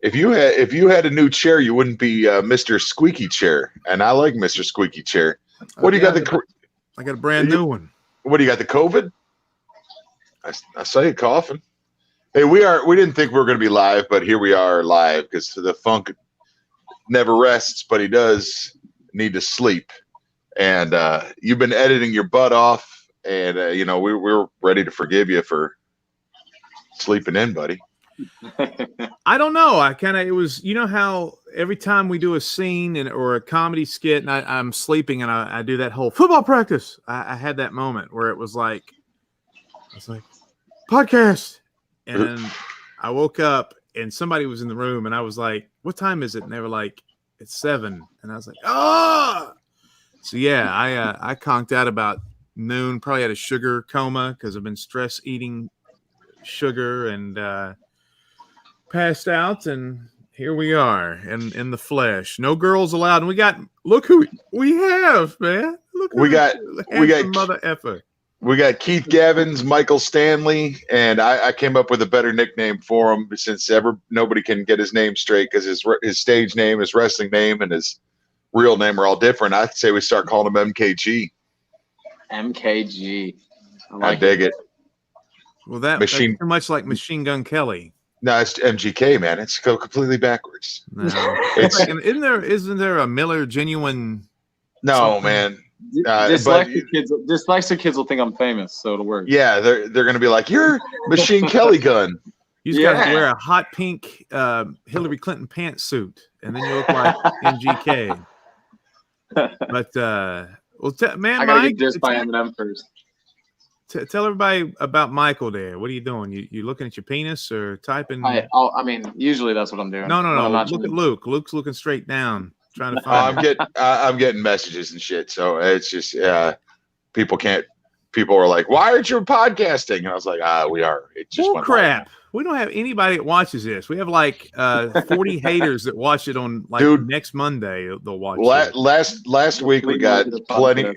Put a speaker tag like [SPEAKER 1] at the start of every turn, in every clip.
[SPEAKER 1] If you had a new chair, you wouldn't be Mr. Squeaky Chair, and I like Mr. Squeaky Chair. What do you got?
[SPEAKER 2] I got a brand new one.
[SPEAKER 1] What do you got? The COVID? I saw you coughing. Hey, we didn't think we were going to be live, but here we are live because the funk never rests, but he does need to sleep. And you've been editing your butt off, and we're ready to forgive you for sleeping in, buddy.
[SPEAKER 2] I don't know. It was, how every time we do a scene or a comedy skit and I'm sleeping and I do that whole football practice. I had that moment where it was like, podcast. And then I woke up and somebody was in the room and I was like, what time is it? And they were like, it's 7. And I was like, oh, so yeah, I conked out about noon, probably had a sugar coma because I've been stress eating sugar and, passed out, and here we are in the flesh. No girls allowed. And look who we have, man.
[SPEAKER 1] We got
[SPEAKER 2] mother effer.
[SPEAKER 1] We got Keith Gavins, Michael Stanley, and I came up with a better nickname for him since nobody can get his name straight because his stage name, his wrestling name, and his real name are all different. I'd say we start calling him MKG.
[SPEAKER 3] MKG.
[SPEAKER 1] I dig it.
[SPEAKER 2] Well, that's too much like Machine Gun Kelly.
[SPEAKER 1] No, it's MGK, man. It's completely backwards.
[SPEAKER 2] No. Isn't there a Miller Genuine?
[SPEAKER 1] No,
[SPEAKER 2] something?
[SPEAKER 1] Man.
[SPEAKER 3] Dyslexic kids will think I'm famous, so it'll work.
[SPEAKER 1] Yeah, they're going to be like, you're Machine Kelly Gun.
[SPEAKER 2] You just got to wear a hot pink Hillary Clinton pantsuit, and then you look like MGK. But, man,
[SPEAKER 3] I got to get just by Eminem first.
[SPEAKER 2] Tell everybody about Michael there. What are you doing? You looking at your penis or typing?
[SPEAKER 3] Usually that's what I'm doing.
[SPEAKER 2] No. Look at Luke. Luke's looking straight down, trying to find.
[SPEAKER 1] I'm getting messages and shit. So it's just people are like, why aren't you podcasting? And I was like, we are. It just
[SPEAKER 2] crap. We don't have anybody that watches this. We have like 40 haters that watch it on next Monday. They'll watch it.
[SPEAKER 1] Last week we got plenty.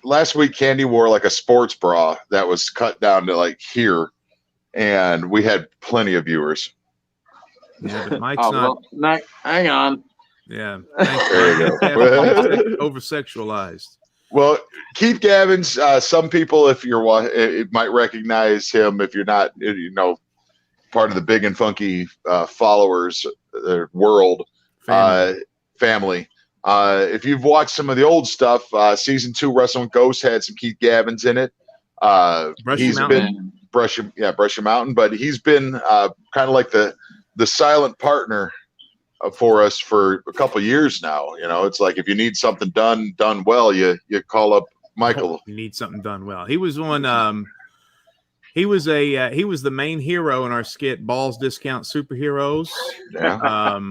[SPEAKER 1] Last week, Candy wore like a sports bra that was cut down to like here, and we had plenty of viewers.
[SPEAKER 2] Yeah, but Mike's not.
[SPEAKER 3] Hang on.
[SPEAKER 2] Yeah,
[SPEAKER 1] there you
[SPEAKER 2] go. Over sexualized.
[SPEAKER 1] Well, Keith Gavins. Some people, if you're might recognize him. If you're not, part of the Big and Funky followers world family. If you've watched some of the old stuff, season 2 Wrestling Ghost had some Keith Gavins in it. Brush Your Mountain, but he's been kind of like the silent partner for us for a couple years now. It's like if you need something done well, you call up Michael.
[SPEAKER 2] You need something done well. He was on. He was the main hero in our skit Balls Discount Superheroes.
[SPEAKER 1] Yeah.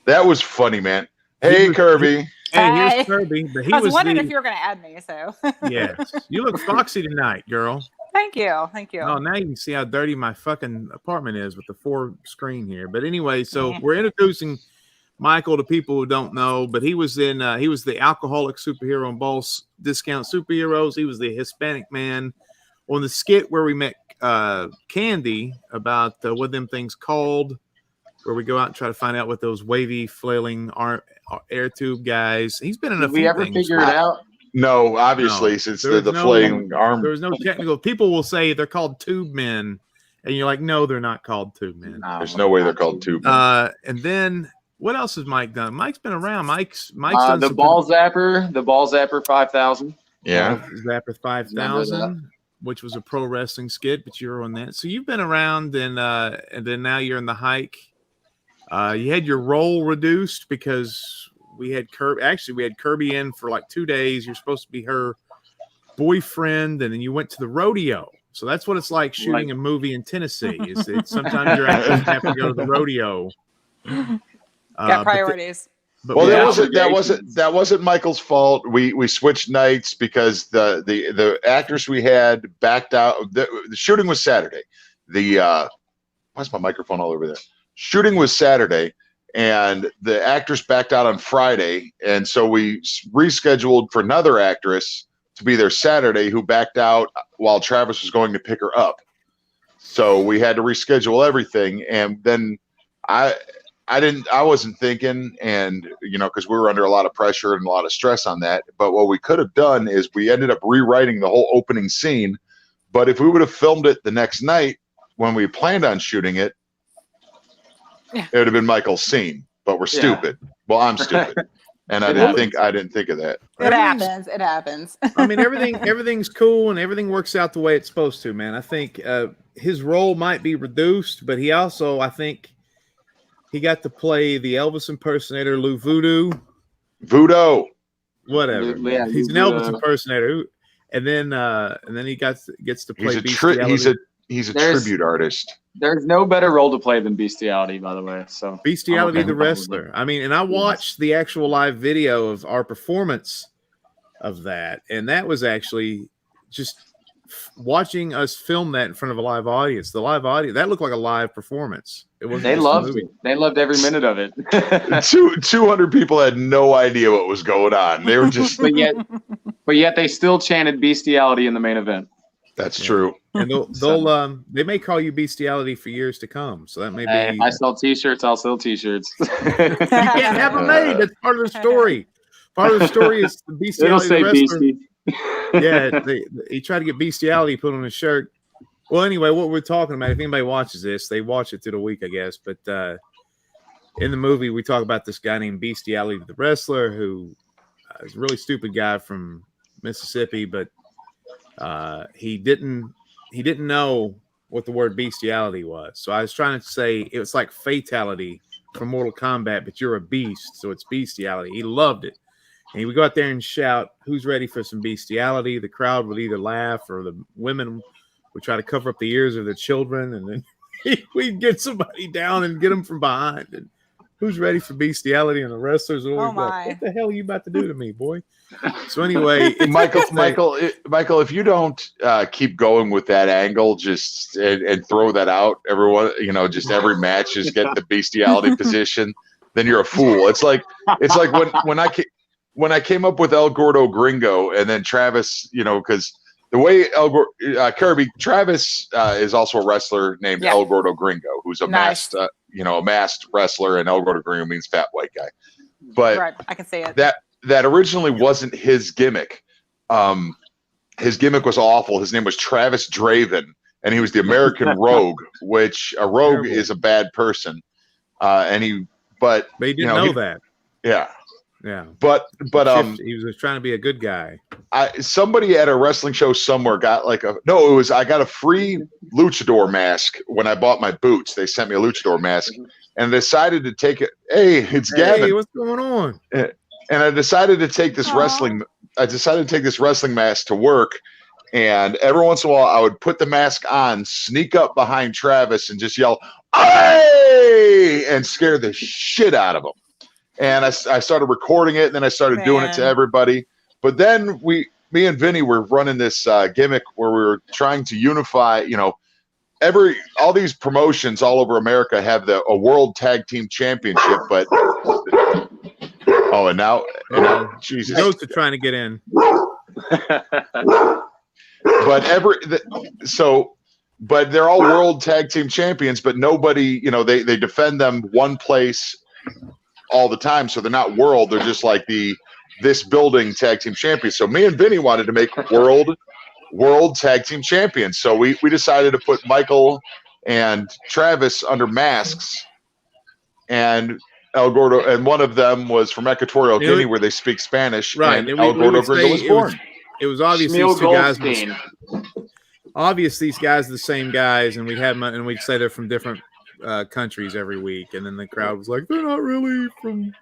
[SPEAKER 1] That was funny, man. Hey, Kirby.
[SPEAKER 2] Hey, here's Kirby. But
[SPEAKER 4] I was wondering if you were going to add me. So
[SPEAKER 2] yes, you look foxy tonight, girl.
[SPEAKER 4] Thank you.
[SPEAKER 2] Oh, now you can see how dirty my fucking apartment is with the 4 screen here. But anyway, so we're introducing Michael to people who don't know. But he was the alcoholic superhero in Balls Discount Superheroes. He was the Hispanic man on the skit where we met Candy about what them things called, where we go out and try to find out what those wavy, flailing air tube guys. He's been in a few things. Did we ever
[SPEAKER 3] figure it out?
[SPEAKER 1] No, obviously, since the flailing arm.
[SPEAKER 2] There was no technical. People will say they're called tube men, and you're like, no, they're not called tube men.
[SPEAKER 1] No, there's no way they're called tube men.
[SPEAKER 2] And then what else has Mike done? Mike's been around. Mike's done
[SPEAKER 3] the Ball Zapper 5000.
[SPEAKER 1] Yeah,
[SPEAKER 2] Zapper 5000. Which was a pro wrestling skit, but you're on that. So you've been around, and then now you're in the hike. You had your role reduced because we had Kirby. Actually, we had Kirby in for like 2 days. You're supposed to be her boyfriend, and then you went to the rodeo. So that's what it's like shooting a movie in Tennessee. It's sometimes you're actually have to go to the rodeo.
[SPEAKER 4] Got priorities.
[SPEAKER 1] That wasn't Michael's fault. We switched nights because the actress we had backed out. The shooting was Saturday. Why's my microphone all over there? Shooting was Saturday, and the actress backed out on Friday, and so we rescheduled for another actress to be there Saturday who backed out while Travis was going to pick her up. So we had to reschedule everything, and then I wasn't thinking, and because we were under a lot of pressure and a lot of stress on that. But what we could have done is we ended up rewriting the whole opening scene. But if we would have filmed it the next night when we planned on shooting it, it would have been Michael's scene. But we're stupid. Well, I'm stupid, and I didn't think of that.
[SPEAKER 4] It happens. It happens.
[SPEAKER 2] I mean, everything's cool and everything works out the way it's supposed to, man. I think his role might be reduced, but he also, I think, he got to play the Elvis impersonator, Lou Voodoo. Whatever.
[SPEAKER 3] Yeah,
[SPEAKER 2] he's an Elvis impersonator, and then he gets to play.
[SPEAKER 1] He's a tribute artist.
[SPEAKER 3] There's no better role to play than Bestiality, by the way. So
[SPEAKER 2] Bestiality, the wrestler. I mean, and I watched the actual live video of our performance of that, and that was actually just watching us film that in front of a live audience. The live audience, that looked like a live performance. It was.
[SPEAKER 3] They loved it. They loved every minute of it.
[SPEAKER 1] 200 people had no idea what was going on. They were just.
[SPEAKER 3] but yet they still chanted Bestiality in the main event.
[SPEAKER 1] That's true.
[SPEAKER 2] And they may call you Bestiality for years to come. So that may be.
[SPEAKER 3] If I sell T-shirts, I'll sell T-shirts.
[SPEAKER 2] You can't have them made. That's part of the story. Part of the story is the Bestiality.
[SPEAKER 3] It'll say Beastie.
[SPEAKER 2] Yeah, he tried to get Bestiality put on his shirt. Well, anyway, what we're talking about, if anybody watches this, they watch it through the week, I guess. But in the movie, we talk about this guy named Bestiality, the wrestler, who is a really stupid guy from Mississippi, but he didn't know what the word bestiality was. So I was trying to say it was like fatality from Mortal Kombat, but you're a beast, so it's bestiality. He loved it. And he would go out there and shout, "Who's ready for some bestiality?" The crowd would either laugh or the women would try to cover up the ears of their children. And then we'd get somebody down and get them from behind. And who's ready for bestiality? And the wrestlers would always go, "What the hell are you about to do to me, boy?" So anyway,
[SPEAKER 1] Michael, if you don't keep going with that angle, just and throw that out, everyone, just every match, just get the bestiality position, then you're a fool. It's like when I came up with El Gordo Gringo, and then Travis, because the way Kirby, Travis is also a wrestler named El Gordo Gringo, who's a masked wrestler, and El Gordo Gringo means fat white guy. But
[SPEAKER 4] right, I can see it.
[SPEAKER 1] That originally wasn't his gimmick. His gimmick was awful. His name was Travis Draven, and he was the American Rogue, which a rogue is a bad person. But he didn't know that. Yeah.
[SPEAKER 2] Yeah,
[SPEAKER 1] but
[SPEAKER 2] he was trying to be a good guy.
[SPEAKER 1] Somebody at a wrestling show somewhere got I got a free luchador mask when I bought my boots. They sent me a luchador mask, and decided to take it. Hey, it's Gavin.
[SPEAKER 2] Hey, what's going on?
[SPEAKER 1] And I decided to take this wrestling. I decided to take this wrestling mask to work, and every once in a while I would put the mask on, sneak up behind Travis, and just yell "Hey!" and scare the shit out of him. And I started recording it, and then I started doing it to everybody. But then me and Vinny were running this gimmick where we were trying to unify. All these promotions all over America have a World Tag Team Championship, but and now Jesus,
[SPEAKER 2] those are trying to get in.
[SPEAKER 1] But they're all World Tag Team Champions, but nobody, they defend them one place all the time, so they're not world. They're just like this building tag team champions. So me and Vinny wanted to make world tag team champions. So we decided to put Michael and Travis under masks, and El Gordo, and one of them was from Equatorial Guinea, where they speak Spanish.
[SPEAKER 2] Right,
[SPEAKER 1] and El Gordo Gringo was born.
[SPEAKER 2] It was obvious these two guys. Obvious these guys are the same guys, and we'd say they're from different countries every week, and then the crowd was like, "They're not really from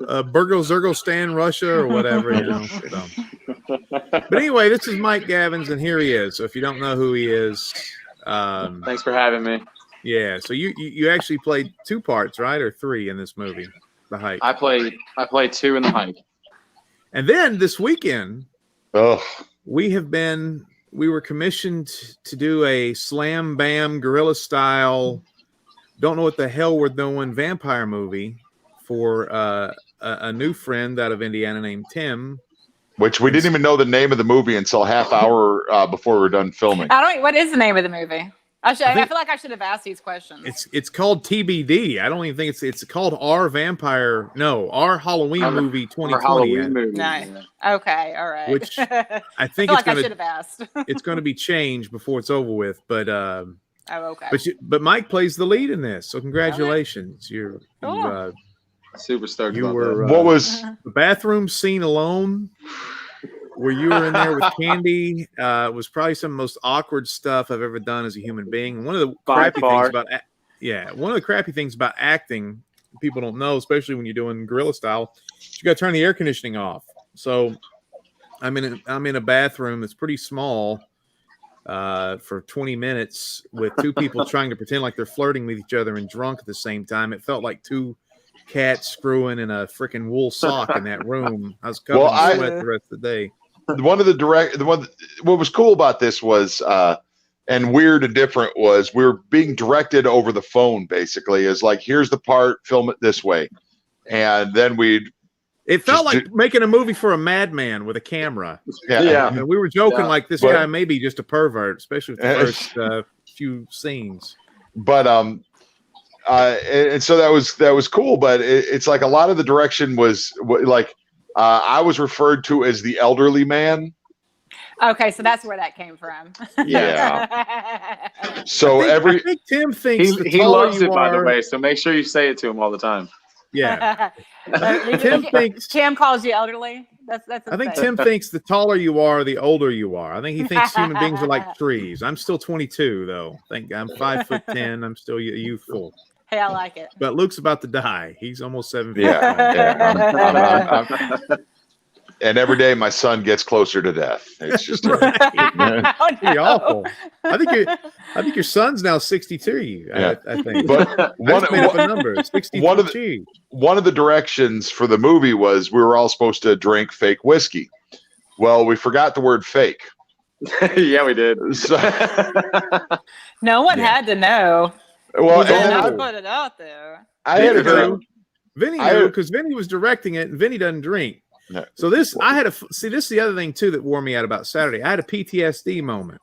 [SPEAKER 2] Burgostan, Russia, or whatever." But anyway, this is Mike Gavins, and here he is. So if you don't know who he is,
[SPEAKER 3] thanks for having me.
[SPEAKER 2] Yeah, so you actually played 2 parts, right, or 3 in this movie, The Hike?
[SPEAKER 3] I played 2 in The Hike,
[SPEAKER 2] and then this weekend, we were commissioned to do a slam bam guerrilla style, don't know what the hell we're doing vampire movie for a new friend out of Indiana named Tim.
[SPEAKER 1] Which we didn't even know the name of the movie until half hour before we were done filming.
[SPEAKER 4] What is the name of the movie? I feel like I should have asked these questions.
[SPEAKER 2] It's called TBD. I don't even think it's called Our Halloween Movie 2020.
[SPEAKER 3] Halloween movie.
[SPEAKER 4] Nice. Okay, all right.
[SPEAKER 2] Which I think
[SPEAKER 4] I should have asked.
[SPEAKER 2] it's going to be changed before it's over with. But
[SPEAKER 4] okay.
[SPEAKER 2] But Mike plays the lead in this, so congratulations.
[SPEAKER 4] Cool.
[SPEAKER 3] Super stoked
[SPEAKER 2] You
[SPEAKER 3] about
[SPEAKER 2] were
[SPEAKER 3] that.
[SPEAKER 1] What was
[SPEAKER 2] the bathroom scene alone, where you were in there with Candy, was probably some of the most awkward stuff I've ever done as a human being. One of the crappy things about acting, people don't know, especially when you're doing guerrilla style, you got to turn the air conditioning off. So I'm in a bathroom that's pretty small for 20 minutes with two people trying to pretend like they're flirting with each other and drunk at the same time. It felt like two cats screwing in a freaking wool sock in that room. I was covered in sweat the rest of the day.
[SPEAKER 1] what was cool about this was and weird and different was we were being directed over the phone, basically, as like, here's the part, film it this way. And then
[SPEAKER 2] it felt like making a movie for a madman with a camera.
[SPEAKER 1] Yeah.
[SPEAKER 2] And we were joking like this guy may be just a pervert, especially with the first few scenes.
[SPEAKER 1] But and so that was cool. But it's like a lot of the direction was like I was referred to as the elderly man.
[SPEAKER 4] Okay, so that's where that came from.
[SPEAKER 1] Yeah. So
[SPEAKER 2] I think Tim thinks
[SPEAKER 3] he loves it, by the way. So make sure you say it to him all the time.
[SPEAKER 2] Yeah.
[SPEAKER 4] Tim calls you elderly. That's
[SPEAKER 2] I think Tim thinks the taller you are, the older you are. I think he thinks human beings are like trees. I'm still 22 though. I think I'm 5'10". I'm still youthful.
[SPEAKER 4] Hey, I like it.
[SPEAKER 2] But Luke's about to die. He's almost 7 feet.
[SPEAKER 1] Yeah. And every day my son gets closer to death. It's just
[SPEAKER 2] pretty awful. I think your son's now 62. I think.
[SPEAKER 1] But one of the directions for the movie was we were all supposed to drink fake whiskey. Well, we forgot the word fake.
[SPEAKER 3] Yeah, we did.
[SPEAKER 1] So,
[SPEAKER 4] no one had to know.
[SPEAKER 1] Well,
[SPEAKER 4] I put it out there.
[SPEAKER 1] I had to
[SPEAKER 2] Vinny knew because Vinny was directing it, and Vinny doesn't drink. No. So this is the other thing too that wore me out about Saturday. I had a PTSD moment.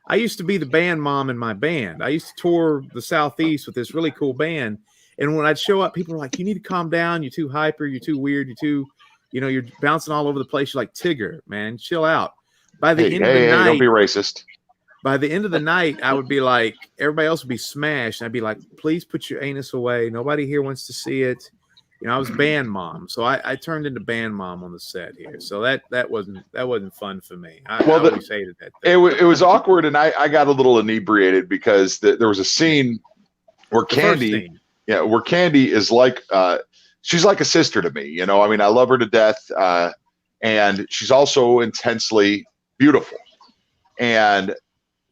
[SPEAKER 2] I used to be the band mom in my band. I used to tour the Southeast with this really cool band. And when I'd show up, people were like, you need to calm down. You're too hyper. You're too weird. You're bouncing all over the place. You're like Tigger, man, chill out. By the end of the night,
[SPEAKER 1] don't be racist.
[SPEAKER 2] By the end of the night, I would be like, everybody else would be smashed. And I'd be like, please put your anus away. Nobody here wants to see it. I was band mom, so I turned into band mom on the set here. So that wasn't fun for me. I always hated that.
[SPEAKER 1] It was awkward, and I got a little inebriated because there was a scene where Candy is like she's like a sister to me. I mean, I love her to death, and she's also intensely beautiful. And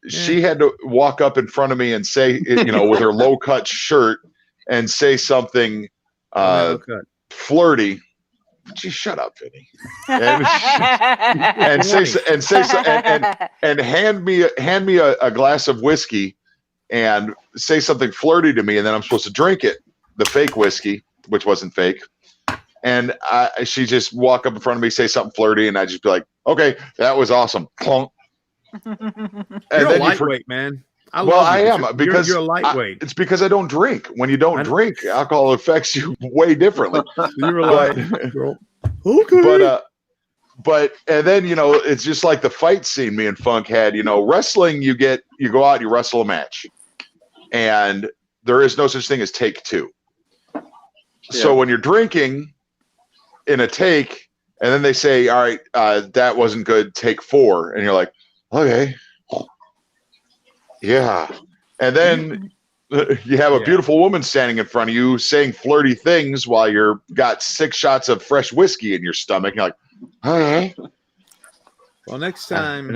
[SPEAKER 1] she had to walk up in front of me and say, with her low cut shirt, and say something. Flirty. Gee, shut up, Vinny. And hand me a glass of whiskey and say something flirty to me, and then I'm supposed to drink it, the fake whiskey, which wasn't fake. And she just walk up in front of me, say something flirty, and I just be like, "Okay, that was awesome." Clunk.
[SPEAKER 2] You're a lightweight, man.
[SPEAKER 1] I am because
[SPEAKER 2] you're a lightweight.
[SPEAKER 1] It's because I don't drink. When you don't drink, alcohol affects you way differently.
[SPEAKER 2] You're a lightweight. Okay.
[SPEAKER 1] But and then it's just like the fight scene me and Funk had. Wrestling, you go out, you wrestle a match, and there is no such thing as take two. Yeah. So when you're drinking in a take, and then they say, "All right, that wasn't good. Take 4," and you're like, "Okay." Yeah. And then you have a beautiful woman standing in front of you saying flirty things while you're got 6 shots of fresh whiskey in your stomach. You're like, all right.
[SPEAKER 2] Well, next time,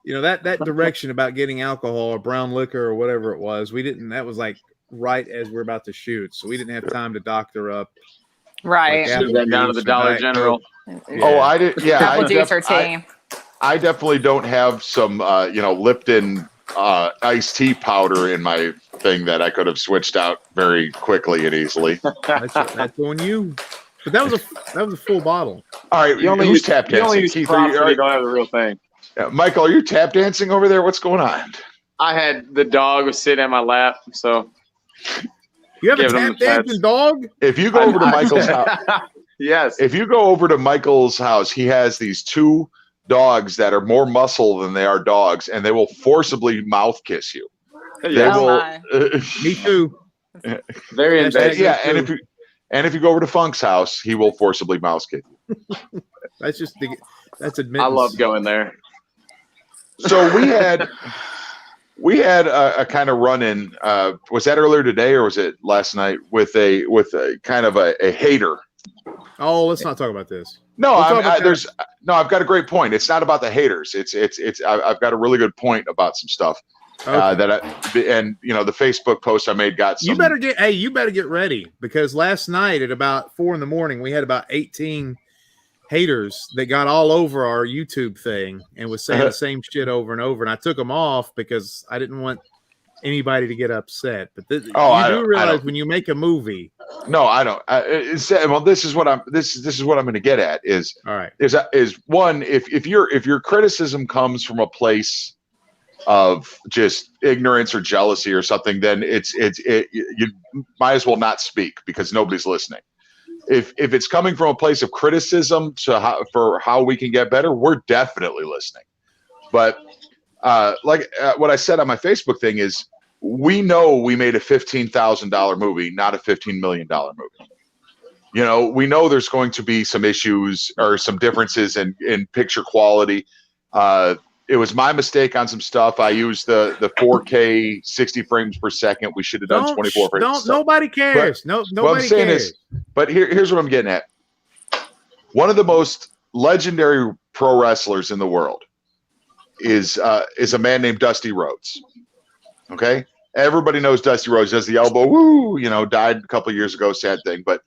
[SPEAKER 2] that direction about getting alcohol or brown liquor or whatever it was, that was like right as we're about to shoot. So we didn't have time to doctor up.
[SPEAKER 4] Right.
[SPEAKER 3] Should have been down to the Dollar General.
[SPEAKER 1] Yeah. Oh, I did. Yeah.
[SPEAKER 4] I
[SPEAKER 1] definitely don't have some, Lipton iced tea powder in my thing that I could have switched out very quickly and easily.
[SPEAKER 2] That's on you. But that was a full bottle.
[SPEAKER 1] All right, who's tap dancing?
[SPEAKER 3] Keith, you don't have the real thing.
[SPEAKER 1] Michael, are you tap dancing over there? What's going on?
[SPEAKER 3] I had the dog was sitting at my lap, so
[SPEAKER 2] You have a
[SPEAKER 3] Giving him
[SPEAKER 2] tap
[SPEAKER 3] the pets.
[SPEAKER 2] dancing dog?
[SPEAKER 1] If you go over to Michael's house,
[SPEAKER 3] yes.
[SPEAKER 1] if you go over to Michael's house, he has these 2 dogs that are more muscle than they are dogs, and they will forcibly mouth kiss you. They
[SPEAKER 3] Yes.
[SPEAKER 1] will.
[SPEAKER 4] my.
[SPEAKER 2] Me too.
[SPEAKER 3] Very
[SPEAKER 2] Yes,
[SPEAKER 3] invasive.
[SPEAKER 1] Yeah, and if you go over to Funk's house, he will forcibly mouth kiss you.
[SPEAKER 2] That's admittance.
[SPEAKER 3] I love going there.
[SPEAKER 1] So we had a kind of run-in. Was that earlier today or was it last night with a kind of a hater?
[SPEAKER 2] Oh, let's not talk about this.
[SPEAKER 1] No,
[SPEAKER 2] We'll talk about
[SPEAKER 1] I've got a great point. It's not about the haters. I've got a really good point about some stuff
[SPEAKER 2] Okay.
[SPEAKER 1] the Facebook post I made got some.
[SPEAKER 2] You better get ready, because last night at about 4 a.m, we had about 18 haters that got all over our YouTube thing and was saying the same shit over and over. And I took them off because I didn't want anybody to get upset. But you do realize when you make a movie.
[SPEAKER 1] No, I don't. Well, this is what I'm going to get at is
[SPEAKER 2] All right.
[SPEAKER 1] Is one, if your criticism comes from a place of just ignorance or jealousy or something, then you might as well not speak because nobody's listening. If it's coming from a place of criticism for how we can get better, we're definitely listening. But what I said on my Facebook thing is, we know we made a $15,000 movie, not a $15 million movie. We know there's going to be some issues or some differences in picture quality. It was my mistake on some stuff. I used the 4K 60 frames per second. We should have done 24 frames.
[SPEAKER 2] Nobody cares. Nobody cares.
[SPEAKER 1] But here's what I'm getting at. One of the most legendary pro wrestlers in the world is a man named Dusty Rhodes. Okay, everybody knows Dusty Rhodes. Does the elbow, woo, died a couple of years ago. Sad thing, but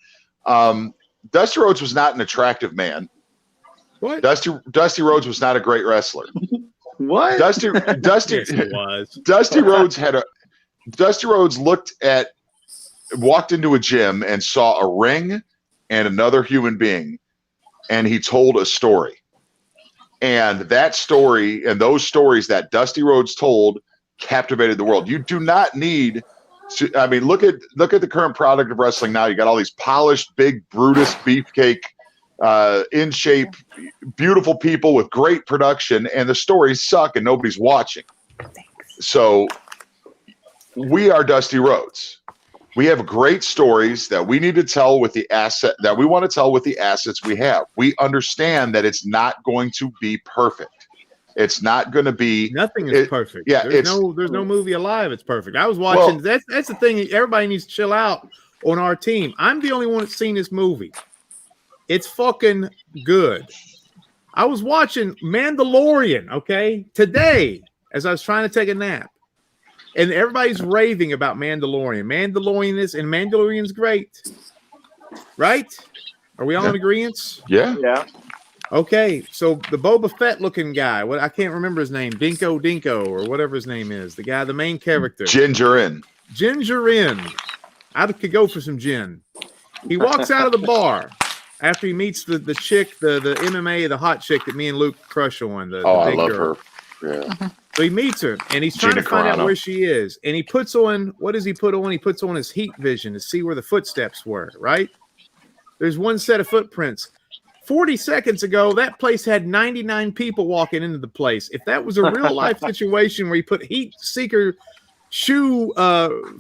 [SPEAKER 1] Dusty Rhodes was not an attractive man.
[SPEAKER 2] What?
[SPEAKER 1] Dusty Rhodes was not a great wrestler.
[SPEAKER 3] What?
[SPEAKER 1] Dusty
[SPEAKER 2] Yes, he was.
[SPEAKER 1] Dusty Rhodes walked into a gym and saw a ring and another human being, and he told a story. And that story and those stories that Dusty Rhodes told captivated the world. You do not need to. I mean, look at the current product of wrestling now. You got all these polished, big Brutus beefcake, in shape, beautiful people with great production, and the stories suck and nobody's watching. So we are Dusty Rhodes. We have great stories that we need to tell with the asset that we want to tell with the assets we have. We understand that it's not going to be perfect. It's not going to be.
[SPEAKER 2] Nothing is perfect.
[SPEAKER 1] Yeah,
[SPEAKER 2] there's no movie alive that's perfect. I was watching. That's the thing. Everybody needs to chill out on our team. I'm the only one that's seen this movie. It's fucking good. I was watching Mandalorian, okay, today as I was trying to take a nap. And everybody's raving about Mandalorian. Mandalorian's great. Right? Are we all in agreement?
[SPEAKER 1] Yeah.
[SPEAKER 3] Yeah.
[SPEAKER 2] Okay, so the Boba Fett looking guy, I can't remember his name, Dinko or whatever his name is, the main character.
[SPEAKER 1] Gingerin.
[SPEAKER 2] I could go for some gin. He walks out of the bar after he meets the chick, the MMA, the hot chick that me and Luke crush on. The
[SPEAKER 1] I
[SPEAKER 2] big
[SPEAKER 1] love
[SPEAKER 2] girl.
[SPEAKER 1] her. Yeah.
[SPEAKER 2] So he meets her, and he's trying
[SPEAKER 1] Gina
[SPEAKER 2] to find out
[SPEAKER 1] Carano.
[SPEAKER 2] where she is. And he puts on, what does he put on? He puts on his heat vision to see where the footsteps were, right? There's one set of footprints. 40 seconds ago, that place had 99 people walking into the place. If that was a real-life situation where he put heat seeker shoe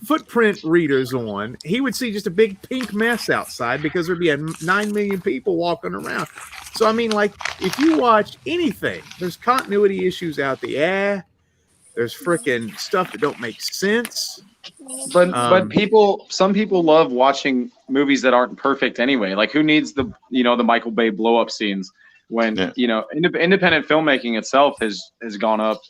[SPEAKER 2] footprint readers on, he would see just a big pink mess outside because there'd be 9 million people walking around. So, I mean, like, if you watch anything, there's continuity issues out there. There's freaking stuff that don't make sense.
[SPEAKER 3] But some people love watching movies that aren't perfect anyway. Like, who needs the Michael Bay blow up scenes when independent filmmaking itself has gone up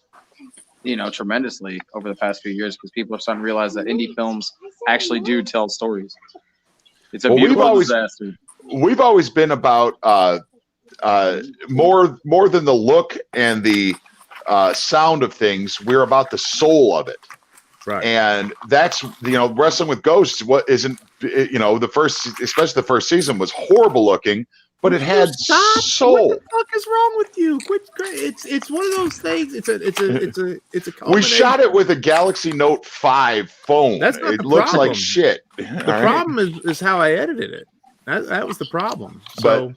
[SPEAKER 3] tremendously over the past few years because people are starting to realize that indie films actually do tell stories. It's a beautiful disaster.
[SPEAKER 1] We've always been about more than the look and the sound of things. We're about the soul of it.
[SPEAKER 2] Right.
[SPEAKER 1] And that's, Wrestling with Ghosts, especially the first season was horrible looking, but it had soul.
[SPEAKER 2] What the fuck is wrong with you? It's one of those things. It's a.
[SPEAKER 1] We shot it with a Galaxy Note 5 phone.
[SPEAKER 2] That's not
[SPEAKER 1] it
[SPEAKER 2] the
[SPEAKER 1] looks
[SPEAKER 2] problem.
[SPEAKER 1] like shit.
[SPEAKER 2] The problem is how I edited it. That was the problem. So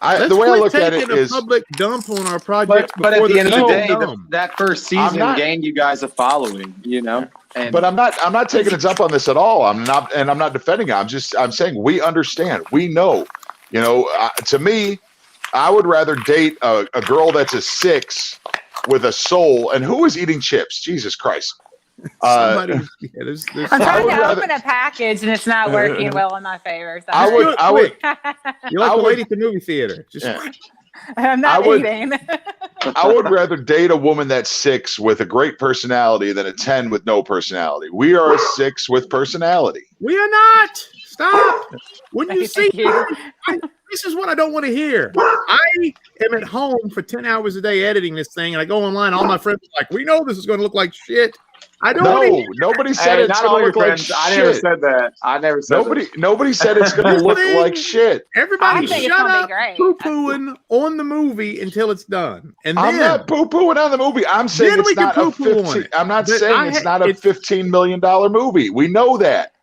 [SPEAKER 1] the way I look at it is
[SPEAKER 2] a public dump on our project.
[SPEAKER 3] But at the end of the day, that first season gained you guys a following, you know.
[SPEAKER 1] But I'm not taking a dump on this at all. I'm not defending it. I'm saying we understand. We know. You know, to me, I would rather date a girl that's a 6 with a soul. And who is eating chips? Jesus Christ.
[SPEAKER 4] I'm trying to open a package and it's not working well in my favor. So.
[SPEAKER 1] I would.
[SPEAKER 2] You're like the lady at the movie theater.
[SPEAKER 4] I'm not eating.
[SPEAKER 1] I would rather date a woman that's 6 with a great personality than a 10 with no personality. We are a 6 with personality.
[SPEAKER 2] We are not. Stop. Wouldn't you see? This is what I don't want to hear. I am at home for 10 hours a day editing this thing, and I go online. All my friends are like, we know this is going to look like shit. I don't.
[SPEAKER 1] No, nobody said it's going to look like shit.
[SPEAKER 3] I never said that. I never said
[SPEAKER 1] Nobody said it's going to look like shit.
[SPEAKER 2] Everybody shut up poo-pooing on the movie until it's done. And then,
[SPEAKER 1] I'm not poo-pooing on the movie. I'm saying it's not a 15. I'm not saying it's not a $15 million movie. We know that.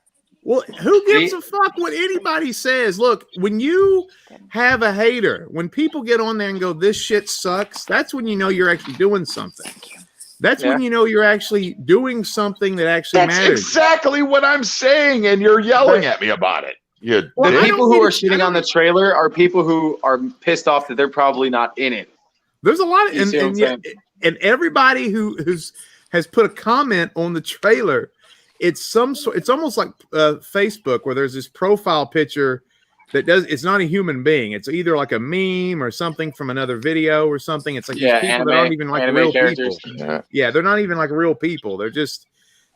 [SPEAKER 2] Well, who gives a fuck what anybody says? Look, when you have a hater, when people get on there and go, this shit sucks, that's when you know you're actually doing something. That's when you know you're actually doing something that actually matters.
[SPEAKER 1] That's exactly what I'm saying, and you're yelling at me about it.
[SPEAKER 3] The people who are shitting on the trailer are people who are pissed off that they're probably not in it.
[SPEAKER 2] There's a lot of and everybody who has put a comment on the trailer. It's almost like Facebook, where there's this profile picture that it's not a human being. It's either like a meme or something from another video or something. It's like people that aren't even like real characters. People. Yeah, they're not even like real people. They're just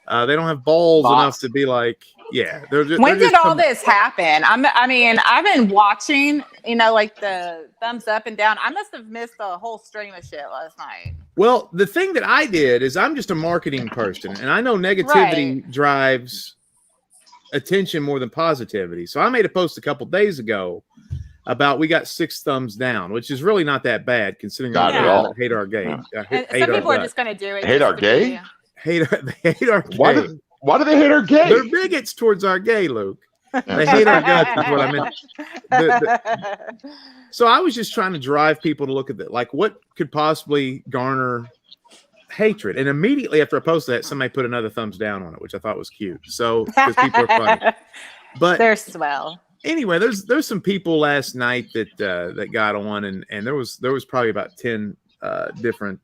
[SPEAKER 2] they don't have balls enough to be like,
[SPEAKER 4] when did all this happen? I've been watching, like the thumbs up and down. I must have missed a whole stream of shit last night.
[SPEAKER 2] Well, the thing that I did is I'm just a marketing person, and I know negativity drives attention more than positivity. So I made a post a couple days ago about we got 6 thumbs down, which is really not that bad considering hate our gay.
[SPEAKER 4] Some people are just going to do it.
[SPEAKER 1] Hate our gay?
[SPEAKER 2] Hate our gay.
[SPEAKER 1] Why do they hate our gay?
[SPEAKER 2] They're bigots towards our gay, Luke. They hate our guts is what I meant. So I was just trying to drive people to look at that. Like, what could possibly garner hatred? And immediately after I posted that, somebody put another thumbs down on it, which I thought was cute. So, because people are funny. But
[SPEAKER 4] they're swell.
[SPEAKER 2] Anyway, there's some people last night that got on, and there was probably about 10 different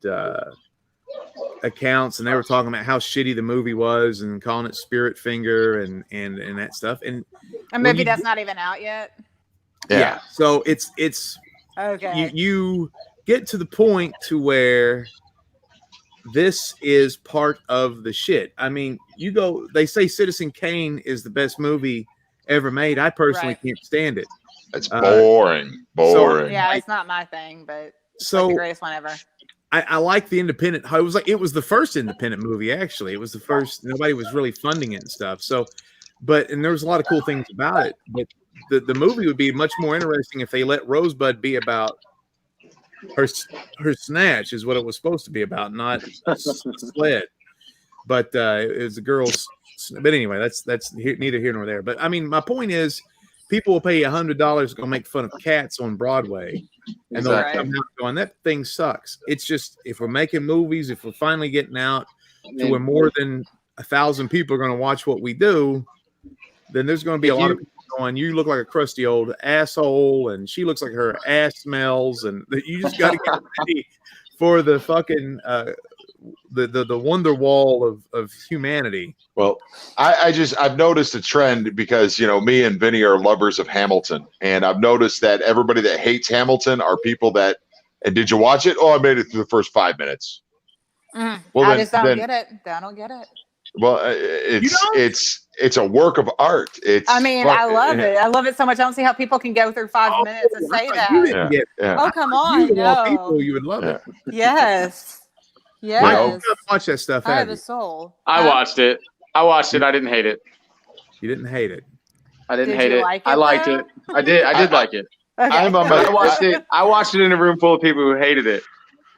[SPEAKER 2] accounts, and they were talking about how shitty the movie was and calling it Spirit Finger and that stuff. And
[SPEAKER 4] a movie that's not even out yet.
[SPEAKER 2] Yeah. So it's
[SPEAKER 4] okay.
[SPEAKER 2] You get to the point to where this is part of the shit. I mean, they say Citizen Kane is the best movie ever made. I personally can't stand it.
[SPEAKER 1] It's boring.
[SPEAKER 2] So,
[SPEAKER 4] it's not my thing, but it's like the greatest one ever.
[SPEAKER 2] I like the independent. It was the first independent movie, actually. It was the first. Nobody was really funding it and stuff. So, and there was a lot of cool things about it. But the movie would be much more interesting if they let Rosebud be about her snatch, is what it was supposed to be about, not sled. But it was the girls. But anyway, that's neither here nor there. But I mean, my point is, people will pay $100 to go make fun of cats on Broadway. And they'll come out going, that thing sucks. It's just, if we're making movies, if we're finally getting out to where more than 1,000 people are going to watch what we do, then there's going to be a lot of people going, you look like a crusty old asshole, and she looks like her ass smells, and you just got to get ready for the fucking the wonder wall of humanity.
[SPEAKER 1] Well, I've noticed a trend because, me and Vinny are lovers of Hamilton, and I've noticed that everybody that hates Hamilton are people that, and did you watch it? Oh, I made it through the first 5 minutes.
[SPEAKER 4] Well, I just don't get it. I don't get it.
[SPEAKER 1] Well, it's a work of art.
[SPEAKER 4] I love it. I love it so much. I don't see how people can go through 5 minutes and say that. Oh, come on.
[SPEAKER 2] People, you would love it.
[SPEAKER 4] Yes. Yeah,
[SPEAKER 2] I watch that stuff.
[SPEAKER 4] I have a soul.
[SPEAKER 3] I watched it. I didn't hate it.
[SPEAKER 2] You didn't hate it.
[SPEAKER 3] I didn't hate it. I liked it. I did like it.
[SPEAKER 4] Okay.
[SPEAKER 3] I watched it in a room full of people who hated it.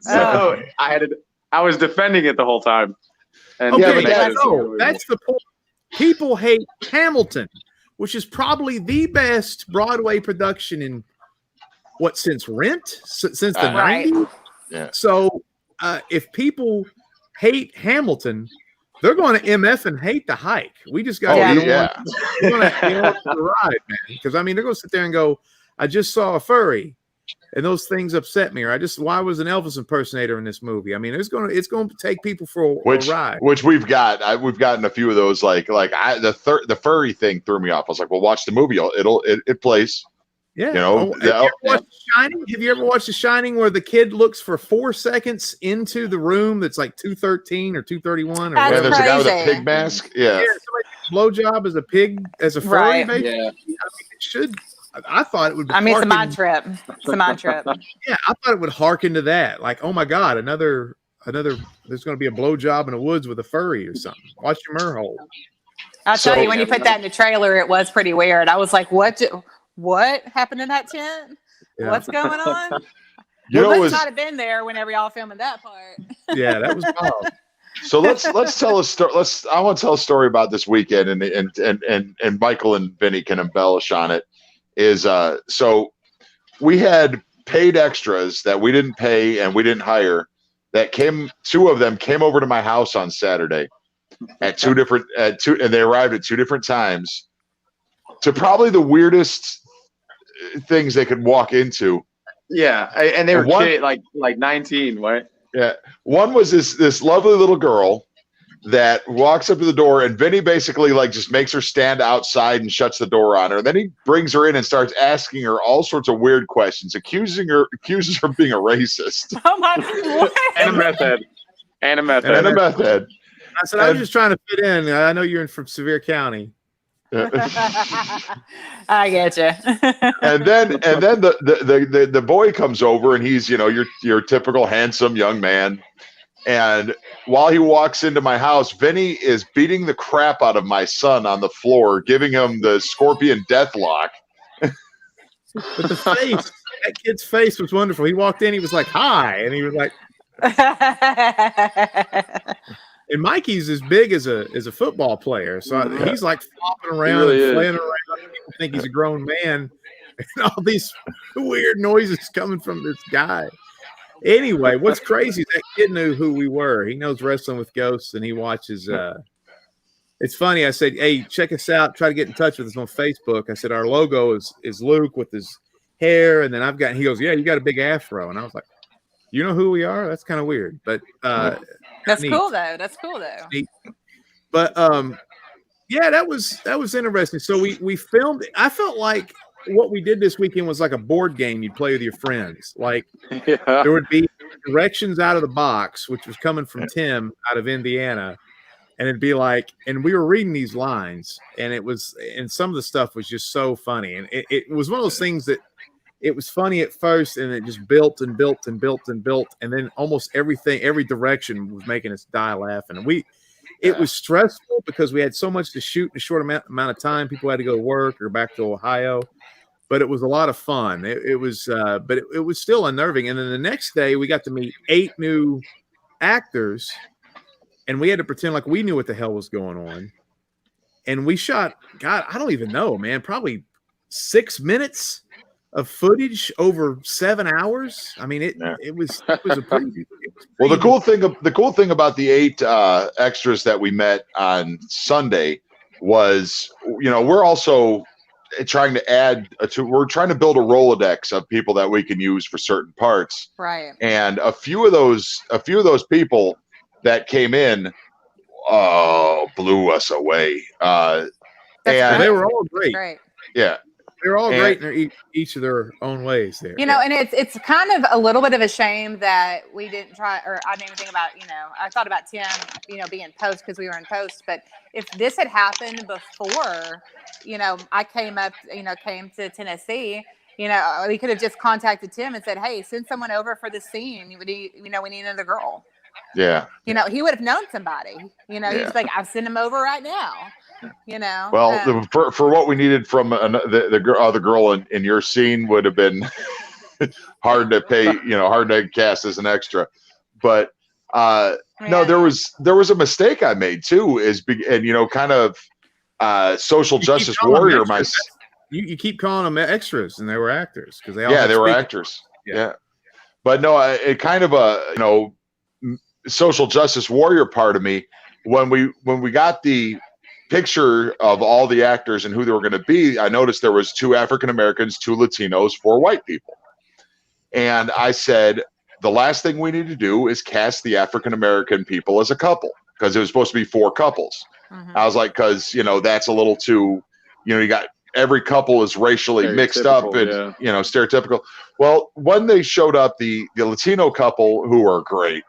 [SPEAKER 3] So I was defending it the whole time. And
[SPEAKER 2] that's the point. People hate Hamilton, which is probably the best Broadway production in since Rent, since the 90s.
[SPEAKER 1] Yeah.
[SPEAKER 2] So if people hate Hamilton, they're going to MF and hate The Hike. We just got
[SPEAKER 1] to
[SPEAKER 2] we're going to the ride, man. Because I mean, they're going to sit there and go, "I just saw a furry, and those things upset me," or why was an Elvis impersonator in this movie? I mean, it's going to take people for a ride.
[SPEAKER 1] Which we've gotten a few of those. The furry thing threw me off. I was like, well, watch the movie. It plays.
[SPEAKER 2] Yeah. Have you ever watched The Shining where the kid looks for 4 seconds into the room that's like 213 or 231 or whatever?
[SPEAKER 1] There's a guy with a pig mask. Yeah.
[SPEAKER 2] Blowjob as a pig, as a furry, basically. Yeah. I mean, it should. I thought it would be.
[SPEAKER 4] I mean, it's a mind trip. It's a mind trip.
[SPEAKER 2] Yeah, I thought it would harken to that. Like, oh my God, another. There's going to be a blowjob in the woods with a furry or something. Watch your mur hole.
[SPEAKER 4] I'll tell you, when you put that in the trailer, it was pretty weird. I was like, what happened in that tent? Yeah. What's going on? Let's not have been there whenever y'all filming that part.
[SPEAKER 2] Yeah, that was wild.
[SPEAKER 1] So let's tell a story. I want to tell a story about this weekend, and Michael and Vinny can embellish on it. So we had paid extras that we didn't pay and we didn't hire. Two of them came over to my house on Saturday and they arrived at 2 different times to probably the weirdest things they could walk into.
[SPEAKER 3] Yeah, and they were like 19, right?
[SPEAKER 1] Yeah, one was this lovely little girl that walks up to the door, and Vinny basically just makes her stand outside and shuts the door on her. And then he brings her in and starts asking her all sorts of weird questions, accuses her of being a racist.
[SPEAKER 4] Oh my God!
[SPEAKER 3] And a meth head.
[SPEAKER 2] I said, I was just trying to fit in. I know you're from Sevier County.
[SPEAKER 4] I get you.
[SPEAKER 1] and then the boy comes over, and he's your typical handsome young man. And while he walks into my house, Vinny is beating the crap out of my son on the floor, giving him the scorpion death lock.
[SPEAKER 2] But the face, that kid's face was wonderful. He walked in, he was like, "Hi," and he was like. And Mikey's as big as a football player, so he's like flopping around and playing around. People think he's a grown man, and all these weird noises coming from this guy. Anyway, what's crazy is that kid knew who we were. He knows Wrestling with Ghosts, and he watches. It's funny. I said, "Hey, check us out. Try to get in touch with us on Facebook." I said, "Our logo is Luke with his hair, and then I've got." He goes, "Yeah, you got a big afro," and I was like, "You know who we are?" That's kind of weird, but
[SPEAKER 4] that's neat. Cool though. That's cool though.
[SPEAKER 2] Neat. But yeah, that was interesting. So we filmed. I felt like what we did this weekend was like a board game you'd play with your friends. Like there would be directions out of the box, which was coming from Tim out of Indiana, and it'd be like, and we were reading these lines, and some of the stuff was just so funny, and it was one of those things that it was funny at first, and it just built and built and built and built, and then almost every direction was making us die laughing. And it was stressful because we had so much to shoot in a short amount of time. People had to go to work or back to Ohio. But it was a lot of fun. It was still unnerving. And then the next day, we got to meet 8 new actors, and we had to pretend like we knew what the hell was going on. And we shot, God, I don't even know, man, probably 6 minutes of footage over 7 hours. I mean, it was a pretty.
[SPEAKER 1] Well, the cool thing about the 8 extras that we met on Sunday was, we're also trying to we're trying to build a Rolodex of people that we can use for certain parts.
[SPEAKER 4] Right.
[SPEAKER 1] And a few of those people that came in, blew us away. And
[SPEAKER 2] they were all great.
[SPEAKER 1] Yeah.
[SPEAKER 2] They're all great in each of their own ways there.
[SPEAKER 4] And it's kind of a little bit of a shame that we didn't try, or I didn't even think about, I thought about Tim, being post because we were in post. But if this had happened before, I came to Tennessee, we could have just contacted Tim and said, "Hey, send someone over for the scene. We need another girl."
[SPEAKER 1] Yeah.
[SPEAKER 4] You know, he would have known somebody. You know, he's like, I'll send him over right now. You know.
[SPEAKER 1] Well, for what we needed from the other girl in your scene would have been hard to pay. You know, hard to cast as an extra, but no, there was a mistake I made too. And you know, kind of social justice warrior.
[SPEAKER 2] You keep calling them extras, and they were actors because they
[SPEAKER 1] were actors. Yeah. But no, it kind of a social justice warrior part of me when we got the picture of all the actors and who they were going to be. I noticed there was 2 African Americans, 2 Latinos, 4 white people, and I said the last thing we need to do is cast the African American people as a couple because it was supposed to be 4 couples. Mm-hmm. I was like, because that's a little too, you got. Every couple is racially mixed up and stereotypical. Well, when they showed up, the Latino couple who are great,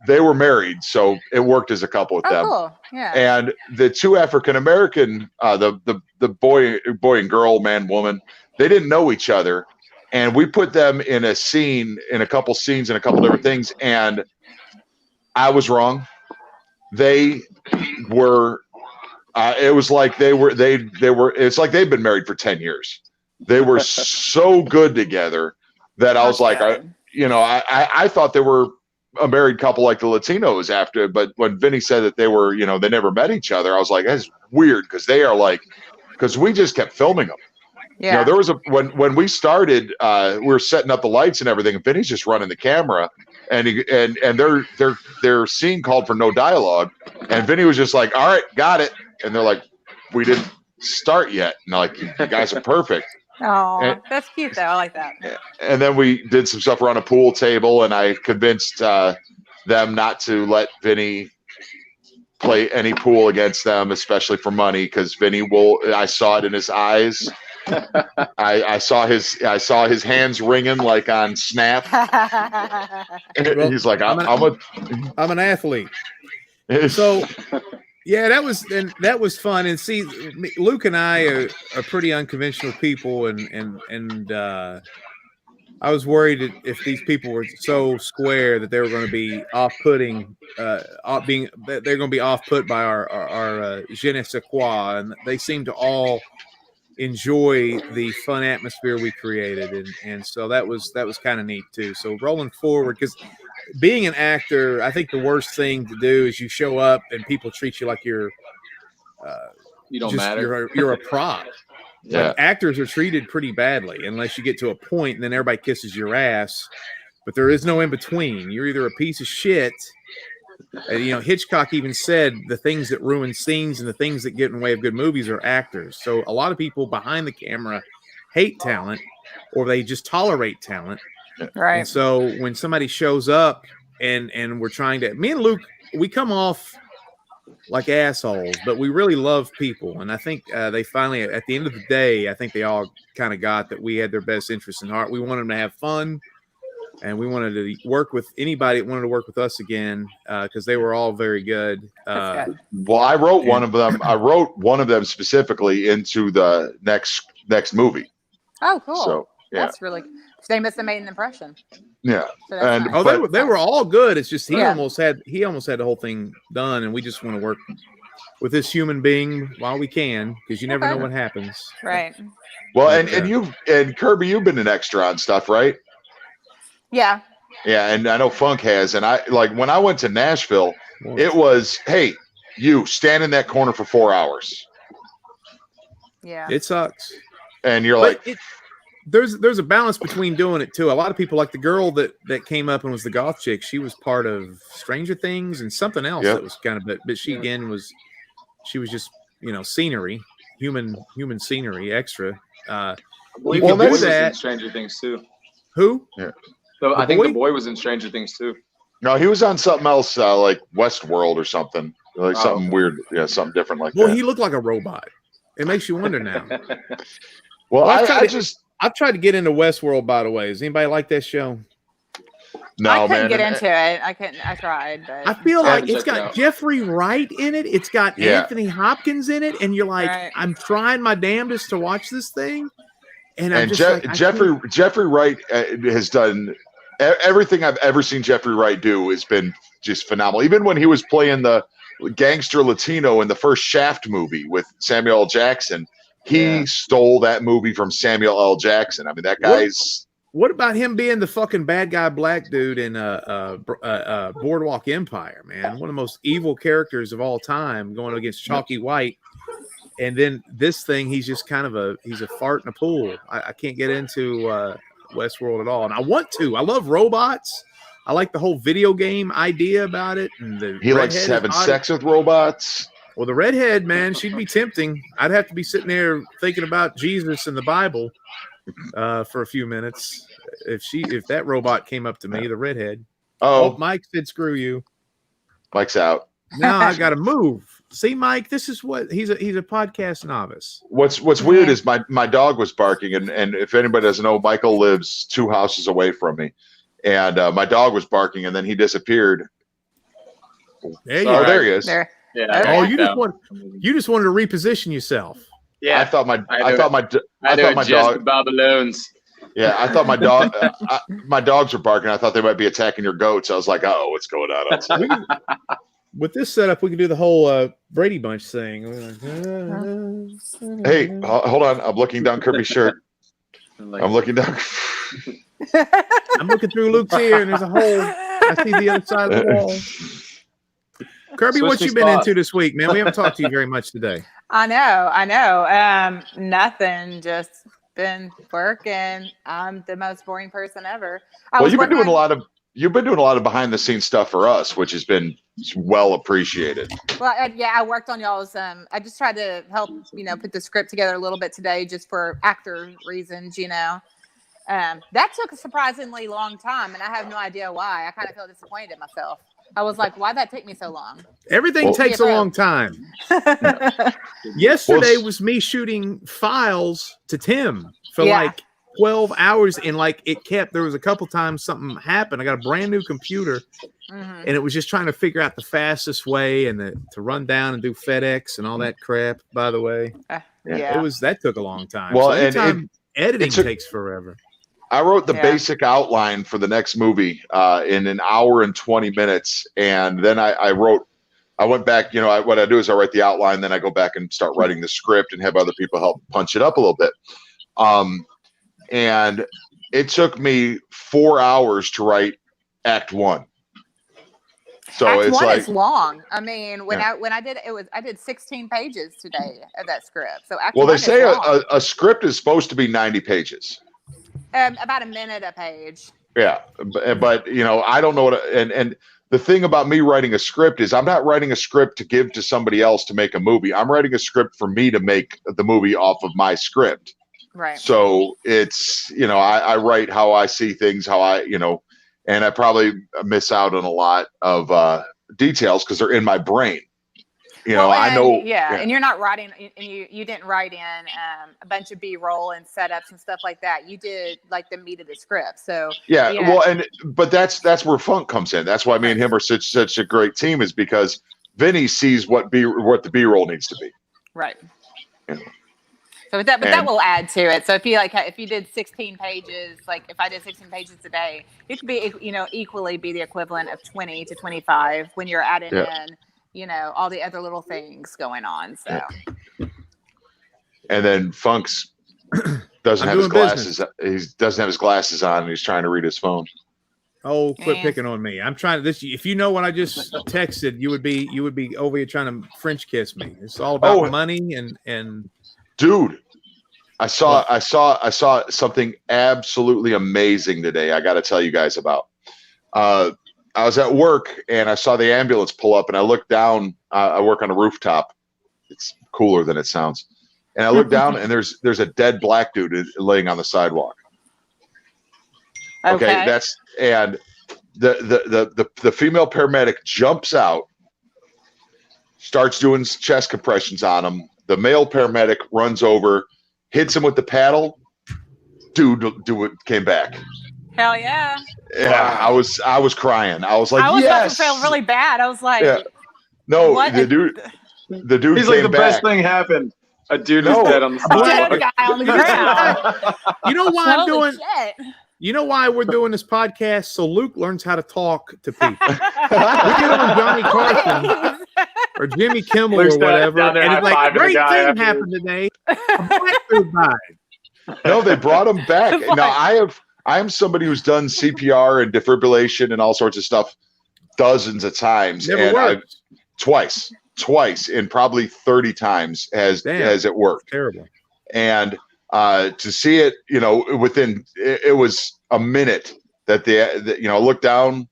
[SPEAKER 1] they were married, so it worked as a couple with them.
[SPEAKER 4] Cool. Yeah.
[SPEAKER 1] And the 2 African American, the boy and girl, man, woman, they didn't know each other, and we put them in a couple scenes and a couple different things, and I was wrong. They were. It was like it's like they've been married for 10 years. They were so good together that I was like, I thought they were a married couple like the Latinos after, but when Vinny said that they were, they never met each other, I was like, that's weird because they are because we just kept filming them. Yeah. There was when we started, we were setting up the lights and everything, and Vinny's just running the camera, and their scene called for no dialogue, and Vinny was just like, all right, got it. And they're like, we didn't start yet. And they're like, you guys are perfect.
[SPEAKER 4] Oh, that's cute though. I like that.
[SPEAKER 1] And then we did some stuff around a pool table, and I convinced them not to let Vinny play any pool against them, especially for money, because Vinny I saw it in his eyes. I saw his hands ringing like on Snap.
[SPEAKER 2] Well,
[SPEAKER 1] he's like, I'm
[SPEAKER 2] an athlete. So yeah, that was fun. And see, Luke and I are pretty unconventional people, and I was worried if these people were so square that they were going to be off-putting, they're going to be off-put by our je ne sais quoi, and they seem to all enjoy the fun atmosphere we created, and so that was kind of neat too. So rolling forward, because being an actor, I think the worst thing to do is you show up and people treat you like you don't matter. You're a prop.
[SPEAKER 1] Yeah.
[SPEAKER 2] Like, actors are treated pretty badly unless you get to a point and then everybody kisses your ass. But there is no in between. You're either a piece of shit. Hitchcock even said the things that ruin scenes and the things that get in the way of good movies are actors. So a lot of people behind the camera hate talent, or they just tolerate talent.
[SPEAKER 4] Right.
[SPEAKER 2] And so when somebody shows up and we're trying to, me and Luke, we come off like assholes, but we really love people. And I think they finally, at the end of the day, I think they all kind of got that we had their best interests in heart. We wanted them to have fun, and we wanted to work with anybody that wanted to work with us again, because they were all very good.
[SPEAKER 1] Well, I wrote one of them. I wrote one of them specifically into the next movie.
[SPEAKER 4] Oh, cool.
[SPEAKER 1] So yeah,
[SPEAKER 4] that's really. They must have made an impression.
[SPEAKER 1] Yeah,
[SPEAKER 4] so and
[SPEAKER 2] nice. They were all good. It's just he almost had the whole thing done, and we just want to work with this human being while we can, because you never know what happens.
[SPEAKER 4] Right.
[SPEAKER 1] Well, and Kirby, you've been an extra on stuff, right?
[SPEAKER 4] Yeah.
[SPEAKER 1] Yeah, and I know Funk has, and I when I went to Nashville, it was, hey, you stand in that corner for 4 hours.
[SPEAKER 4] Yeah.
[SPEAKER 2] It sucks.
[SPEAKER 1] And you're
[SPEAKER 2] there's a balance between doing it too. A lot of people, like the girl that came up and was the goth chick, she was part of Stranger Things and something else that was kind of, but she again was just scenery, human scenery extra.
[SPEAKER 3] You can do that in Stranger Things too.
[SPEAKER 2] Who?
[SPEAKER 1] Yeah.
[SPEAKER 3] So I think the boy was in Stranger Things too.
[SPEAKER 1] No, he was on something else, like Westworld or something, something weird, something different like that.
[SPEAKER 2] Well, he looked like a robot. It makes you wonder now.
[SPEAKER 1] Well,
[SPEAKER 2] I've tried to get into Westworld, by the way. Does anybody like that show?
[SPEAKER 1] No,
[SPEAKER 4] I couldn't get into it. I couldn't. I tried, but
[SPEAKER 2] I feel like it's got Jeffrey Wright in it. It's got Anthony Hopkins in it, and you're like, I'm trying my damnedest to watch this thing, and I'm just
[SPEAKER 1] Jeffrey Wright has done everything I've ever seen Jeffrey Wright do has been just phenomenal. Even when he was playing the gangster Latino in the first Shaft movie with Samuel L. Jackson, he stole that movie from Samuel L. Jackson. I mean, that guy's.
[SPEAKER 2] What about him being the fucking bad guy black dude in Boardwalk Empire, man? One of the most evil characters of all time, going against Chalky White. And then this thing, he's just kind of he's a fart in a pool. I can't get into Westworld at all. And I want to. I love robots. I like the whole video game idea about it. And
[SPEAKER 1] he likes having sex with robots.
[SPEAKER 2] Well, the redhead, man, she'd be tempting. I'd have to be sitting there thinking about Jesus and the Bible for a few minutes if that robot came up to me, the redhead.
[SPEAKER 1] Oh,
[SPEAKER 2] Mike said, "Screw you."
[SPEAKER 1] Mike's out.
[SPEAKER 2] Now I got to move. See, Mike, this is what he's a podcast novice.
[SPEAKER 1] What's weird is my dog was barking, and if anybody doesn't know, Michael lives 2 houses away from me, and my dog was barking, and then he disappeared. There he is.
[SPEAKER 4] There.
[SPEAKER 3] Yeah.
[SPEAKER 2] Oh, you just wanted to reposition yourself.
[SPEAKER 3] Yeah.
[SPEAKER 1] I thought my
[SPEAKER 3] dog. Babylons.
[SPEAKER 1] Yeah, I thought my dog. My dogs were barking. I thought they might be attacking your goats. I was like, "Oh, what's going on outside?"
[SPEAKER 2] With this setup, we could do the whole Brady Bunch thing.
[SPEAKER 1] Hey, hold on. I'm looking down Kirby's shirt. I'm looking down.
[SPEAKER 2] I'm looking through Luke's ear, and there's a hole. I see the other side of the wall. Kirby, what you been into this week, man? We haven't talked to you very much today.
[SPEAKER 4] I know. Nothing. Just been working. I'm the most boring person ever.
[SPEAKER 1] You've been doing a lot of behind the scenes stuff for us, which has been well appreciated.
[SPEAKER 4] Well, I worked on y'all's. I just tried to help, put the script together a little bit today, just for actor reasons, That took a surprisingly long time, and I have no idea why. I kind of feel disappointed in myself. I was like, why'd that take me so long?
[SPEAKER 2] Everything takes a long time. Yesterday was me shooting files to Tim for like 12 hours, and there was a couple times something happened. I got a brand new computer, and it was just trying to figure out the fastest way and to run down and do FedEx and all that crap, by the way. That took a long time.
[SPEAKER 1] Well,
[SPEAKER 2] so editing takes forever.
[SPEAKER 1] I wrote the basic outline for the next movie in an hour and 20 minutes. And then I went back, what I do is I write the outline, then I go back and start writing the script and have other people help punch it up a little bit. And it took me 4 hours to write Act 1. So
[SPEAKER 4] Act
[SPEAKER 1] it's
[SPEAKER 4] 1
[SPEAKER 1] like
[SPEAKER 4] is long. I mean, when I did it, I did 16 pages today of that script. So Act 1
[SPEAKER 1] they say
[SPEAKER 4] is
[SPEAKER 1] a script is supposed to be 90 pages.
[SPEAKER 4] About a minute a page.
[SPEAKER 1] Yeah, but I don't know what. And the thing about me writing a script is I'm not writing a script to give to somebody else to make a movie. I'm writing a script for me to make the movie off of my script.
[SPEAKER 4] Right.
[SPEAKER 1] So it's I write how I see things, how I and I probably miss out on a lot of details because they're in my brain. I know.
[SPEAKER 4] Yeah, and you're not writing, and you didn't write in a bunch of B-roll and setups and stuff like that. You did like the meat of the script. So
[SPEAKER 1] but that's where Funk comes in. That's why me and him are such a great team, is because Vinny sees what the B-roll needs to be.
[SPEAKER 4] Right. So that will add to it. So if you did 16 pages, like if I did 16 pages a day, it could be equally be the equivalent of 20 to 25 when you're adding in. All the other little things going on. So,
[SPEAKER 1] and then Funk's doesn't have his glasses. He doesn't have his glasses on, and he's trying to read his phone.
[SPEAKER 2] Oh, quit picking on me! I'm trying to. If you know what I just texted, you would be over here trying to French kiss me. It's all about money and.
[SPEAKER 1] Dude, I saw something absolutely amazing today. I got to tell you guys about. I was at work and I saw the ambulance pull up, and I looked down. I work on a rooftop. It's cooler than it sounds. And I looked down, and there's a dead black dude laying on the sidewalk. Okay, and the female paramedic jumps out, starts doing chest compressions on him. The male paramedic runs over, hits him with the paddle. Dude came back.
[SPEAKER 4] Hell yeah.
[SPEAKER 1] Yeah, wow. I was crying. I was like,
[SPEAKER 4] I was
[SPEAKER 1] yes.
[SPEAKER 4] about to feel really bad. I was like,
[SPEAKER 1] no,
[SPEAKER 4] what?
[SPEAKER 1] the dude
[SPEAKER 3] he's like, the best thing happened. A dude is dead on the sidewalk.
[SPEAKER 4] Dead guy on the ground.
[SPEAKER 2] You know why I'm doing? You know why we're doing this podcast? So Luke learns how to talk to people. We get on Johnny Carson or Jimmy Kimmel or whatever, and it's like, great thing happened today. A black dude died.
[SPEAKER 1] No, they brought him back. Now I am somebody who's done CPR and defibrillation and all sorts of stuff dozens of times.
[SPEAKER 2] Never worked.
[SPEAKER 1] Twice, and probably 30 times has it worked.
[SPEAKER 2] Terrible.
[SPEAKER 1] And to see it, within it was a minute that they look down,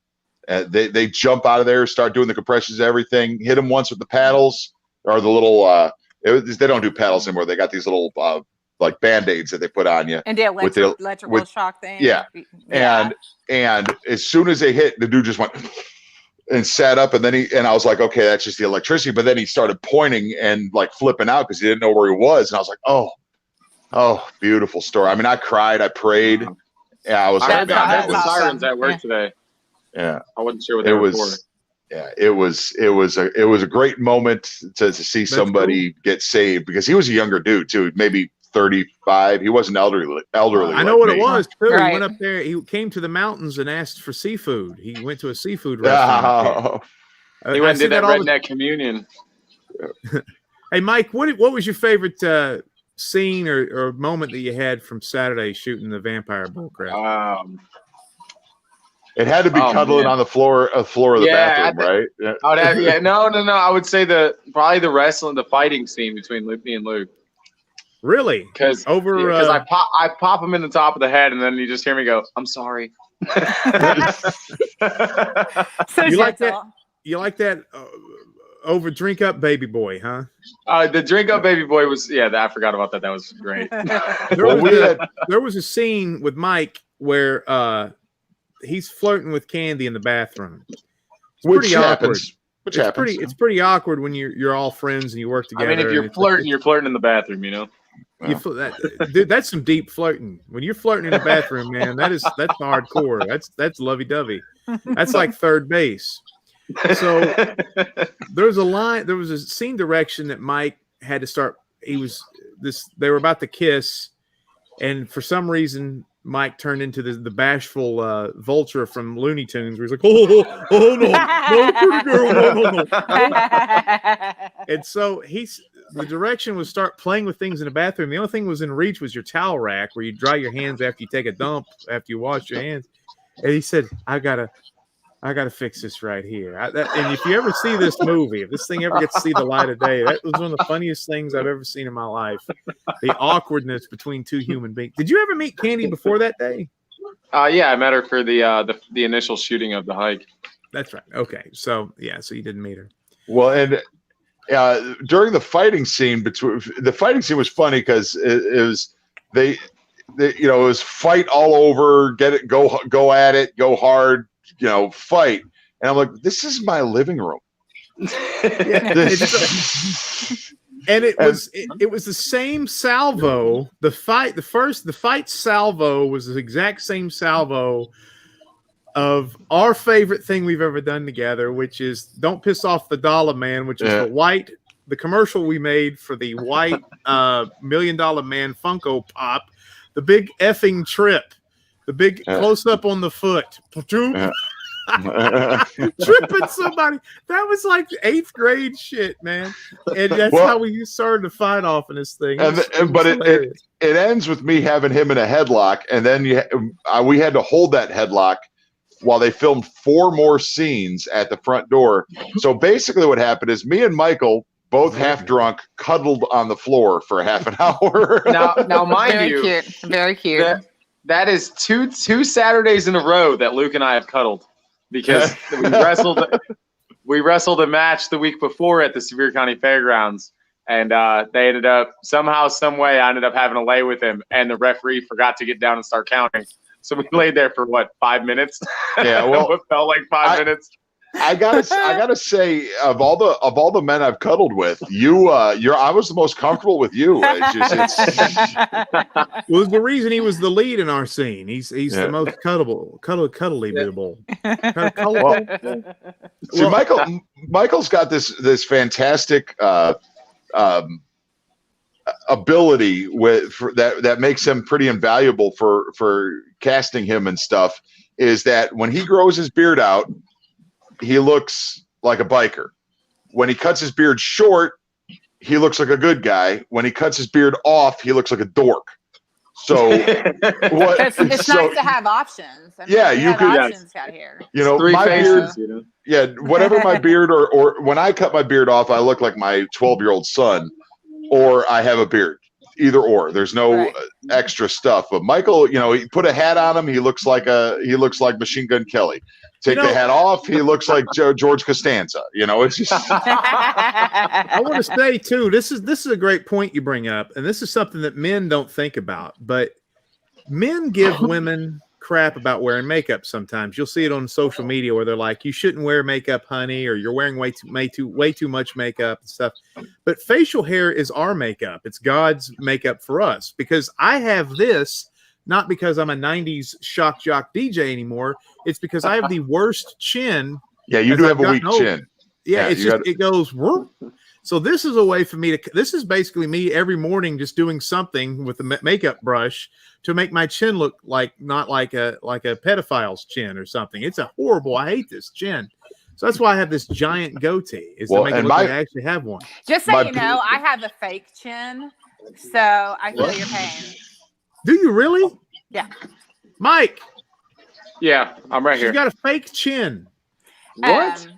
[SPEAKER 1] they jump out of there, start doing the compressions, everything, hit them once with the paddles or the little. They don't do paddles anymore. They got these little like Band-Aids that they put on you.
[SPEAKER 4] And the electrical shock thing.
[SPEAKER 1] Yeah. And as soon as they hit, the dude just went and sat up, and then I was like, okay, that's just the electricity. But then he started pointing and like flipping out because he didn't know where he was. And I was like, oh, beautiful story. I mean, I cried, I prayed. Yeah, I was
[SPEAKER 3] like, I had the sirens at work today.
[SPEAKER 1] Yeah.
[SPEAKER 3] I wasn't sure what they were for.
[SPEAKER 1] Yeah, it was a great moment to see somebody get saved, because he was a younger dude too, maybe 35. He wasn't elderly.
[SPEAKER 2] I know what it was too.
[SPEAKER 4] Right.
[SPEAKER 2] He went up there. He came to the mountains and asked for seafood. He went to a seafood restaurant.
[SPEAKER 3] He went and did that redneck communion.
[SPEAKER 2] Hey, Mike, what was your favorite scene or moment that you had from Saturday shooting the vampire bullcrap?
[SPEAKER 1] It had to be cuddling on the floor of the bathroom, right?
[SPEAKER 3] Yeah. I would have, no. I would say probably the fighting scene between me and Luke.
[SPEAKER 2] Really?
[SPEAKER 3] Because I pop him in the top of the head, and then you just hear me go, "I'm sorry."
[SPEAKER 4] So
[SPEAKER 2] you like that? You like that over drink up baby boy, huh?
[SPEAKER 3] The drink up baby boy was I forgot about that. That was great.
[SPEAKER 2] There was a scene with Mike where he's flirting with Candy in the bathroom. It's
[SPEAKER 1] Which
[SPEAKER 2] pretty
[SPEAKER 1] happens.
[SPEAKER 2] awkward.
[SPEAKER 1] Which happens.
[SPEAKER 2] It's pretty awkward when you're all friends and you work together.
[SPEAKER 3] I mean, if you're flirting, you're flirting in the bathroom,
[SPEAKER 2] Dude, that's some deep flirting. When you're flirting in the bathroom, man, that's hardcore. That's lovey-dovey. That's like third base. So there was a scene direction that Mike had to start. They were about to kiss, and for some reason Mike turned into the bashful vulture from Looney Tunes, where he's like, oh no, pretty girl, no. And so the direction was start playing with things in the bathroom. The only thing was in reach was your towel rack, where you dry your hands after you take a dump, after you wash your hands. And he said, I gotta fix this right here. And if you ever see this movie, if this thing ever gets to see the light of day, that was one of the funniest things I've ever seen in my life. The awkwardness between two human beings. Did you ever meet Candy before that day?
[SPEAKER 3] Yeah, I met her for the initial shooting of the hike.
[SPEAKER 2] That's right. Okay, so you didn't meet her.
[SPEAKER 1] Well, and during the fighting scene, was funny because it was it was fight all over, get it, go at it, go hard. Fight. And I'm like, this is my living room.
[SPEAKER 2] And it was the same salvo. The fight salvo was the exact same salvo of our favorite thing we've ever done together, which is Don't Piss Off the Dollar Man, which is the commercial we made for the white $1 Million Man Funko Pop, the big effing trip. The big close-up on the foot. Tripping somebody. That was like 8th grade shit, man. And that's how we started to fight off in this thing.
[SPEAKER 1] But it ends with me having him in a headlock, and then we had to hold that headlock while they filmed 4 more scenes at the front door. So basically what happened is me and Michael, both half drunk, cuddled on the floor for a half an hour.
[SPEAKER 3] Now mind you.
[SPEAKER 4] Very cute. Very cute.
[SPEAKER 3] That is two Saturdays in a row that Luke and I have cuddled, because we wrestled a match the week before at the Sevier County Fairgrounds, and they ended up some way I ended up having to lay with him, and the referee forgot to get down and start counting. So we laid there for 5 minutes?
[SPEAKER 1] Yeah, well,
[SPEAKER 3] it felt like 5 minutes.
[SPEAKER 1] I gotta say, of all the men I've cuddled with, I was the most comfortable with you.
[SPEAKER 2] Well, the reason he was the lead in our scene. He's the most cuddly-able.
[SPEAKER 1] See, Michael's got this fantastic ability that makes him pretty invaluable for casting him and stuff is that when he grows his beard out, he looks like a biker. When he cuts his beard short, he looks like a good guy. When he cuts his beard off, he looks like a dork. So
[SPEAKER 4] it's nice to have options. I mean,
[SPEAKER 1] you could
[SPEAKER 4] options out here.
[SPEAKER 1] My faces, beard. Whatever my beard or when I cut my beard off, I look like my 12-year-old son, or I have a beard. Either or. There's no extra stuff. But Michael, he put a hat on him. He looks like Machine Gun Kelly. Take the hat off. He looks like George Costanza. It's just.
[SPEAKER 2] I want to say too. This is a great point you bring up, and this is something that men don't think about. But men give women crap about wearing makeup. Sometimes you'll see it on social media where they're like, "You shouldn't wear makeup, honey," or "You're wearing way too much makeup" and stuff. But facial hair is our makeup. It's God's makeup for us. Because I have this. Not because I'm a 90s shock jock DJ anymore. It's because I have the worst chin.
[SPEAKER 1] Yeah, you do have a weak chin.
[SPEAKER 2] Yeah, it goes. Whoop. So this is a way for me this is basically me every morning just doing something with the makeup brush to make my chin look not like a pedophile's chin or something. It's a horrible. I hate this chin. So that's why I have this giant goatee, is to make it look like I actually have one.
[SPEAKER 4] Just so I have a fake chin, so I feel your pain.
[SPEAKER 2] Do you really?
[SPEAKER 4] Yeah.
[SPEAKER 2] Mike.
[SPEAKER 3] Yeah, I'm right here.
[SPEAKER 2] You got a fake chin.
[SPEAKER 3] What?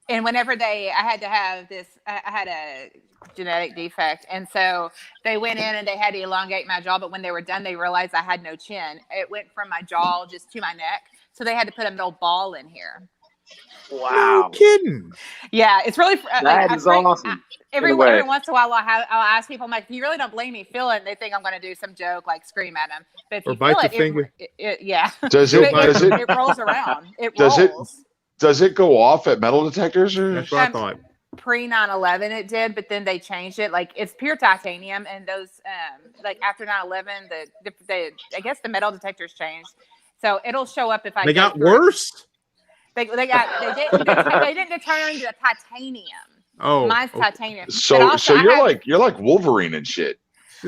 [SPEAKER 4] And whenever I had to have this, I had a genetic defect. And so they went in and they had to elongate my jaw. But when they were done, they realized I had no chin. It went from my jaw just to my neck. So they had to put a little ball in here.
[SPEAKER 3] Wow.
[SPEAKER 2] No kidding.
[SPEAKER 4] Yeah, it's really
[SPEAKER 3] that is awesome.
[SPEAKER 4] Every once in a while, I'll ask people, I'm like, if you really don't believe me, feel it. And they think I'm going to do some joke, like scream at them. But if you
[SPEAKER 2] bite
[SPEAKER 4] feel
[SPEAKER 2] the finger.
[SPEAKER 4] Yeah.
[SPEAKER 1] It
[SPEAKER 4] rolls around.
[SPEAKER 1] Does it go off at metal detectors? Or?
[SPEAKER 2] That's what I thought.
[SPEAKER 4] Pre 9/11 it did, but then they changed it. Like, it's pure titanium, and those after 9/11, I guess the metal detectors changed, so it'll show up if
[SPEAKER 2] they got worse.
[SPEAKER 4] They didn't determine the titanium.
[SPEAKER 2] Oh,
[SPEAKER 4] mine's titanium.
[SPEAKER 1] So you're like Wolverine and shit.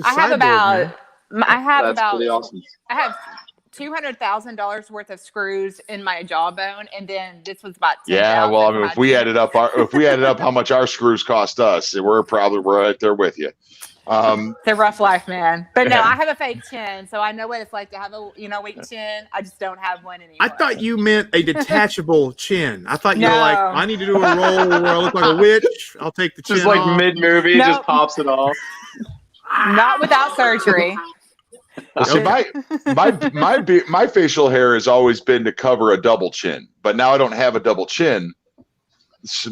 [SPEAKER 4] I have about
[SPEAKER 3] pretty awesome.
[SPEAKER 4] I have $200,000 worth of screws in my jawbone, and then this was about 10,000.
[SPEAKER 1] Yeah, well, I mean, if we added up how much our screws cost us, we're probably right there with you.
[SPEAKER 4] It's a rough life, man. But no, I have a fake chin, so I know what it's like to have a weak chin. I just don't have one anymore.
[SPEAKER 2] I thought you meant a detachable chin. I thought you were like, I need to do a role where I look like a witch. I'll take the chin
[SPEAKER 3] just like
[SPEAKER 2] off.
[SPEAKER 3] mid-movie, just pops it off.
[SPEAKER 4] Not without surgery.
[SPEAKER 1] Well, see, my facial hair has always been to cover a double chin, but now I don't have a double chin.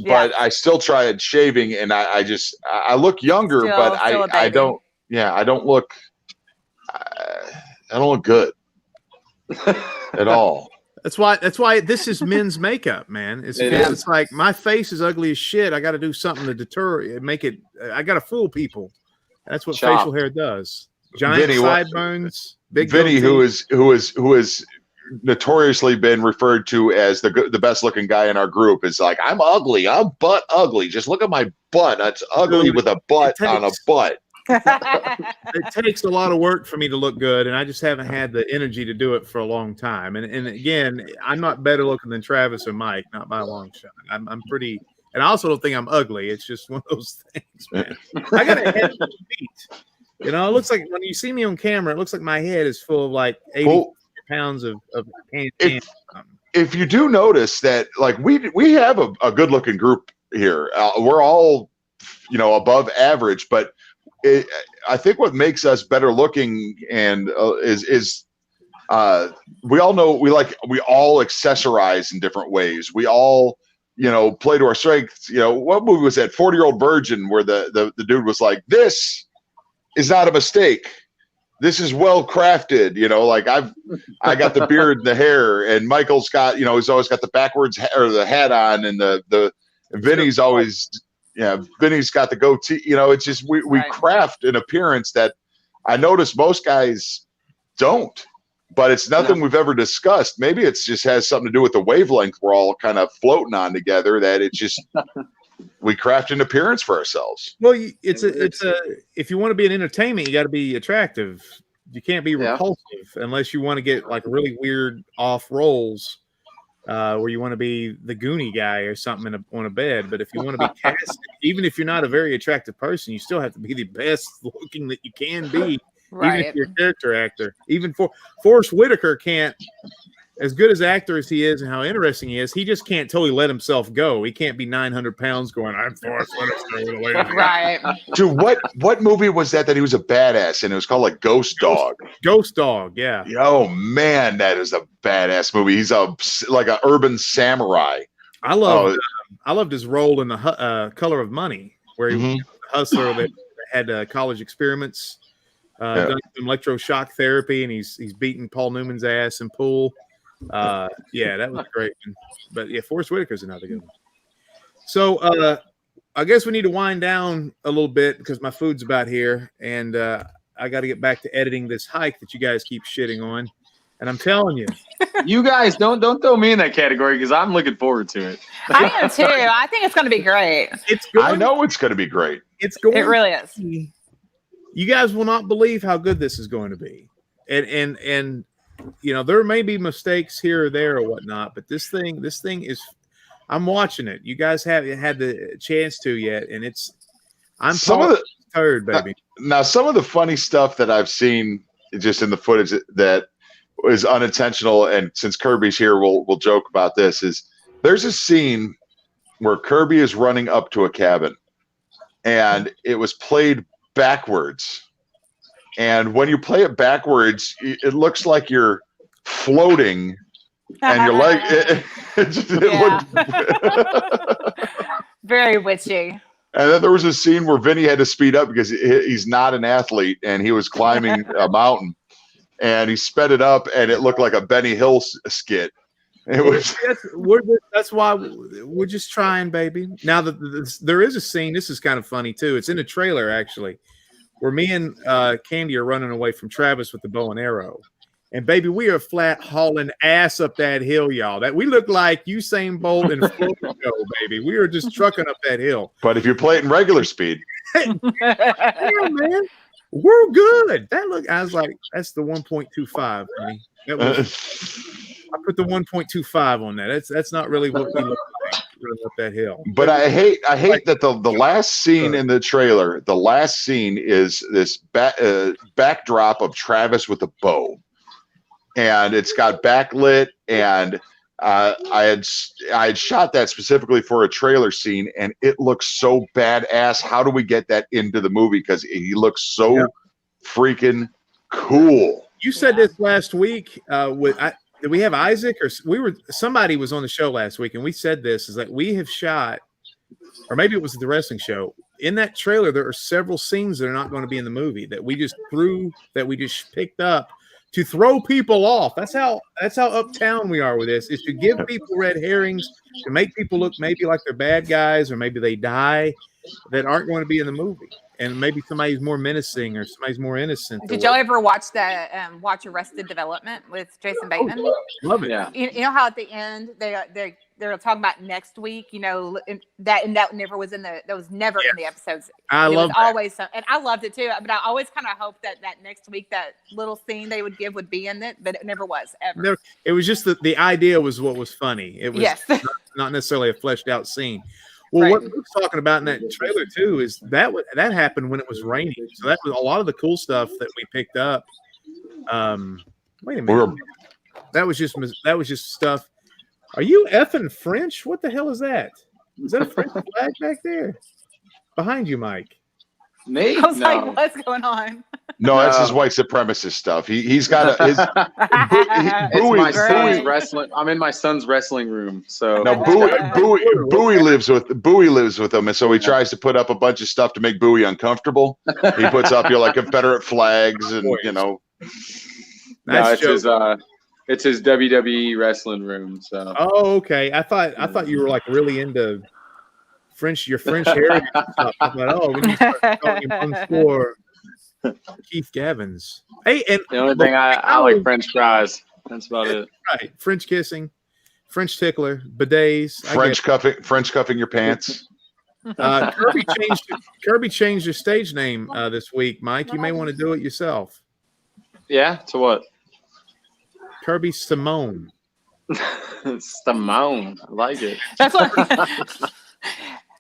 [SPEAKER 1] But I still tried shaving, and I look younger, but I don't. Yeah, I don't look good at all.
[SPEAKER 2] That's why this is men's makeup, man. It's like my face is ugly as shit. I got to do something to deter it, make it. I got to fool people. That's what facial hair does. Giant sideburns, big
[SPEAKER 1] Vinny, who is notoriously been referred to as the best looking guy in our group, is like, I'm ugly. I'm butt ugly. Just look at my butt. That's ugly with a butt on a butt.
[SPEAKER 2] It takes a lot of work for me to look good, and I just haven't had the energy to do it for a long time. And again, I'm not better looking than Travis or Mike, not by a long shot. I'm pretty, and I also don't think I'm ugly. It's just one of those things, man. I got a head for feet. It looks like when you see me on camera, it looks like my head is full of like 80 pounds of candy.
[SPEAKER 1] If you do notice that, like we have a good looking group here. We're all, above average, but I think what makes us better looking and is we all know we all accessorize in different ways. We all play to our strengths. What movie was that? 40-Year-Old Virgin, where the dude was like, this is not a mistake. This is well crafted. Like I got the beard and the hair, and Michael's got, he's always got the backwards or the hat on, and the Vinny's always, Vinny's got the goatee. It's just we craft an appearance that I notice most guys don't, but it's nothing we've ever discussed. Maybe it's just has something to do with the wavelength we're all kind of floating on together, that it's just we craft an appearance for ourselves.
[SPEAKER 2] Well, it's a if you want to be an entertainment, you got to be attractive. You can't be repulsive unless you want to get like really weird off roles where you want to be the Goonie guy or something on a bed. But if you want to be casted, even if you're not a very attractive person, you still have to be the best looking that you can be, even if you're a character actor. Even Forrest Whitaker can't, as good as actor as he is and how interesting he is, he just can't totally let himself go. He can't be 900 pounds going, I'm Forrest Whitaker.
[SPEAKER 4] Right.
[SPEAKER 1] Dude, what movie was that he was a badass in? It was called like Ghost Dog.
[SPEAKER 2] Ghost Dog, yeah.
[SPEAKER 1] Oh, man, that is a badass movie. He's like an urban samurai.
[SPEAKER 2] I loved his role in the Color of Money, where he was a hustler that had college experiments, done some electroshock therapy, and he's beating Paul Newman's ass in pool. Yeah, that was great. But yeah, Forrest Whitaker's another good one. So I guess we need to wind down a little bit because my food's about here, and I got to get back to editing this hike that you guys keep shitting on. And I'm telling you,
[SPEAKER 3] you guys don't throw me in that category because I'm looking forward to it.
[SPEAKER 4] I am too. I think it's going to be great.
[SPEAKER 1] I know it's going to be great.
[SPEAKER 2] It's going.
[SPEAKER 4] It really is.
[SPEAKER 2] You guys will not believe how good this is going to be, and you know, there may be mistakes here or there or whatnot, but this thing is, I'm watching it. You guys haven't had the chance to yet. And I'm tired, baby.
[SPEAKER 1] Now, some of the funny stuff that I've seen just in the footage that is unintentional. And since Kirby's here, we'll joke about this is there's a scene where Kirby is running up to a cabin and it was played backwards. And when you play it backwards, it looks like you're floating, and your leg.
[SPEAKER 4] Very witchy.
[SPEAKER 1] And then there was a scene where Vinny had to speed up because he's not an athlete, and he was climbing a mountain, and he sped it up, and it looked like a Benny Hill skit. It was.
[SPEAKER 2] That's why we're just trying, baby. Now there is a scene. This is kind of funny too. It's in a trailer actually, where me and Candy are running away from Travis with the bow and arrow. And, baby, we are flat hauling ass up that hill, y'all. That we look like Usain Bolt and Flojo, baby. We are just trucking up that hill.
[SPEAKER 1] But if you play it in regular speed.
[SPEAKER 2] Yeah, man. We're good. I was like, that's the 1.25, honey. I put the 1.25 on that. That's not really what we look like running up that hill.
[SPEAKER 1] But I hate that the last scene in the trailer, the last scene is this backdrop of Travis with a bow. And it's got backlit, and I had shot that specifically for a trailer scene, and it looks so badass. How do we get that into the movie? Because he looks so freaking cool.
[SPEAKER 2] You said this last week. Did we have Isaac or somebody was on the show last week, and we said this is that we have shot, or maybe it was the wrestling show. In that trailer, there are several scenes that are not going to be in the movie that we just picked up to throw people off. That's how uptown we are with this, is to give people red herrings, to make people look maybe like they're bad guys or maybe they die that aren't going to be in the movie. And maybe somebody's more menacing or somebody's more innocent.
[SPEAKER 4] Did y'all ever watch watch Arrested Development with Jason Bateman?
[SPEAKER 2] Love it.
[SPEAKER 3] Yeah.
[SPEAKER 4] You know how at the end they're talking about next week, you know, that never was in the in the episodes.
[SPEAKER 2] I love
[SPEAKER 4] it. Always and I loved it too. But I always kind of hoped that next week that little scene they would give would be in it, but it never was ever.
[SPEAKER 2] It was just the idea was what was funny. It was not necessarily a fleshed out scene. Well, what Luke's talking about in that trailer too is that happened when it was raining. So that was a lot of the cool stuff that we picked up. Wait a minute, that was just stuff. Are you effing French? What the hell is that? Is that a French flag back there behind you, Mike?
[SPEAKER 3] Me?
[SPEAKER 4] I was like, what's going on?
[SPEAKER 1] No, that's his white supremacist stuff. He's got his.
[SPEAKER 3] It's my son's wrestling. I'm in my son's wrestling room. So
[SPEAKER 1] no, Bowie lives with him, and so he tries to put up a bunch of stuff to make Bowie uncomfortable. He puts up like Confederate flags, and you know.
[SPEAKER 3] No, it's his WWE wrestling room. So.
[SPEAKER 2] Oh, okay. I thought you were like really into your French heritage stuff. I thought, we need to start calling him underscore Keith Gavins. Hey, and
[SPEAKER 3] the only thing I like French fries. That's about it.
[SPEAKER 2] Right. French kissing, French tickler, bidets,
[SPEAKER 1] French cuffing your pants.
[SPEAKER 2] Kirby changed his stage name this week. Mike, you may want to do it yourself.
[SPEAKER 3] Yeah, to what?
[SPEAKER 2] Kirby Simone.
[SPEAKER 3] Simone, I like it.
[SPEAKER 4] That's what.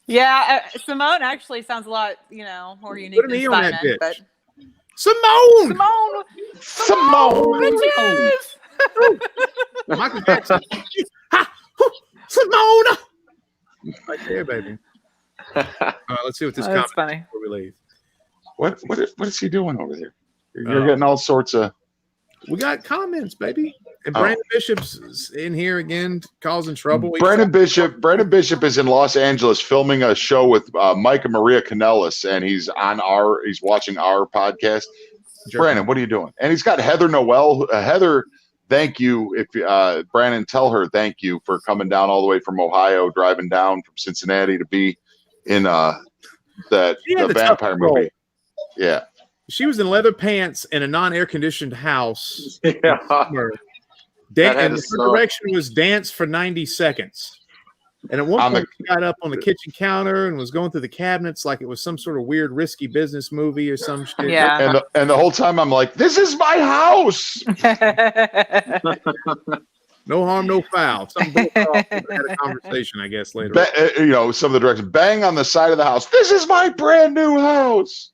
[SPEAKER 4] Yeah, Simone actually sounds a lot, more unique than Simon. But
[SPEAKER 2] Simone.
[SPEAKER 4] Bitches!
[SPEAKER 2] Michael Jackson. Simone. Right there, baby. All right, let's see what this comment is before we leave.
[SPEAKER 1] What is he doing over there? You're getting all sorts of.
[SPEAKER 2] We got comments, baby. And Brandon Bishop's in here again, causing trouble.
[SPEAKER 1] Brandon Bishop is in Los Angeles filming a show with Mike and Maria Kanellis, and he's watching our podcast. Brandon, what are you doing? And he's got Heather Noel. Heather, thank you. If Brandon, tell her thank you for coming down all the way from Ohio, driving down from Cincinnati to be in the vampire movie. Yeah.
[SPEAKER 2] She was in leather pants in a non-air conditioned house.
[SPEAKER 3] Yeah.
[SPEAKER 2] And her direction was dance for 90 seconds. And at one point, she got up on the kitchen counter and was going through the cabinets like it was some sort of weird, risky business movie or some shit.
[SPEAKER 4] Yeah.
[SPEAKER 1] And the whole time I'm like, this is my house.
[SPEAKER 2] No harm, no foul. Some had a conversation, I guess, later.
[SPEAKER 1] Some of the directors bang on the side of the house. This is my brand new house.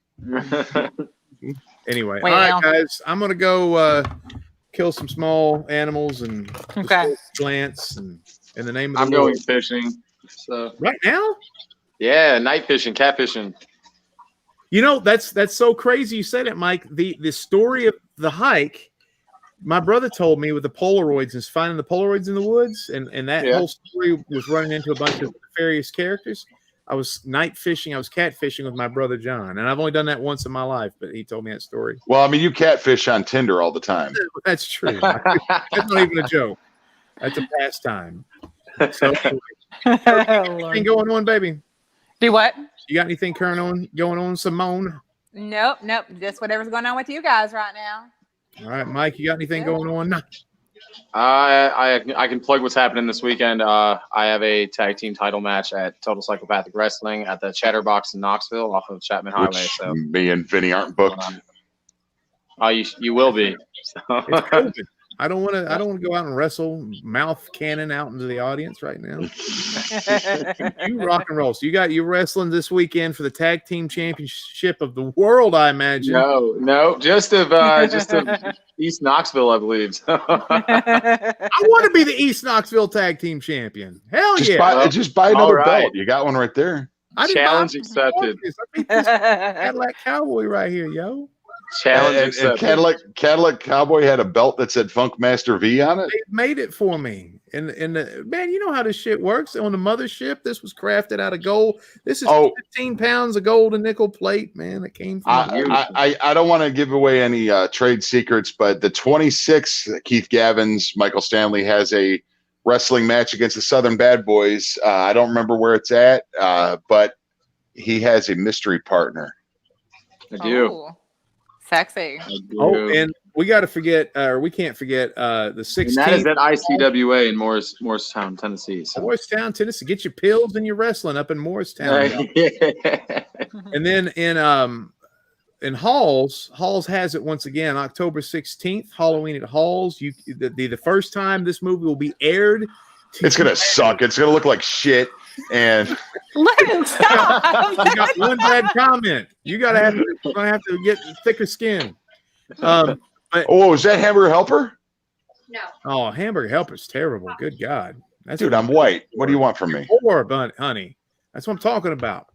[SPEAKER 2] Anyway, all right, guys, I'm gonna go kill some small animals and plants and in the name of.
[SPEAKER 3] I'm going fishing. So
[SPEAKER 2] right now?
[SPEAKER 3] Yeah, night fishing, catfishing.
[SPEAKER 2] That's so crazy you say that, Mike. The story of the hike, my brother told me with the Polaroids and finding the Polaroids in the woods, and that whole story was running into a bunch of nefarious characters. I was night fishing. I was catfishing with my brother John, and I've only done that once in my life. But he told me that story.
[SPEAKER 1] Well, I mean, you catfish on Tinder all the time.
[SPEAKER 2] That's true. That's not even a joke. That's a pastime. So, anything going on, baby?
[SPEAKER 4] Do what?
[SPEAKER 2] You got anything going on, Simone?
[SPEAKER 4] Nope. Just whatever's going on with you guys right now.
[SPEAKER 2] All right, Mike. You got anything going on? No.
[SPEAKER 3] I can plug what's happening this weekend. I have a tag team title match at Total Psychopathic Wrestling at the Chatterbox in Knoxville off of Chapman Highway. So
[SPEAKER 1] me and Vinny aren't booked.
[SPEAKER 3] You will be. So.
[SPEAKER 2] It's COVID. I don't want to go out and wrestle mouth cannon out into the audience right now. You rock and roll. So you wrestling this weekend for the tag team championship of the world, I imagine.
[SPEAKER 3] No, just of East Knoxville, I believe. I
[SPEAKER 2] want to be the East Knoxville tag team champion. Hell
[SPEAKER 1] just buy another belt. You got one right there.
[SPEAKER 3] Challenge accepted.
[SPEAKER 2] I beat this Cadillac Cowboy right here, yo.
[SPEAKER 3] Challenge accepted.
[SPEAKER 1] And Cadillac Cowboy had a belt that said Funkmaster V on it.
[SPEAKER 2] They made it for me. And man, you know how this shit works. On the mothership, this was crafted out of gold. This is 15 pounds of gold and nickel plate, man. That came from
[SPEAKER 1] I don't want to give away any trade secrets, but the 26th, Keith Gavin's Michael Stanley has a wrestling match against the Southern Bad Boys. I don't remember where it's at, but he has a mystery partner.
[SPEAKER 3] I do.
[SPEAKER 4] Oh. Sexy.
[SPEAKER 2] Oh, and we got to forget, or we can't forget, the 16th.
[SPEAKER 3] And that is at ICWA in Morristown, Tennessee. So.
[SPEAKER 2] Morristown, Tennessee. Get your pills and your wrestling up in Morristown. And then in Halls has it once again, October 16th, Halloween at Halls. The first time this movie will be aired.
[SPEAKER 1] It's gonna suck. It's gonna look like shit. And
[SPEAKER 4] let him stop.
[SPEAKER 2] You got one bad comment. You're gonna have to get thicker skin. Is
[SPEAKER 1] that Hamburger Helper?
[SPEAKER 4] No.
[SPEAKER 2] Oh, Hamburger Helper's terrible. Good God.
[SPEAKER 1] Dude, I'm white. What do you want from me?
[SPEAKER 2] Honey. That's what I'm talking about.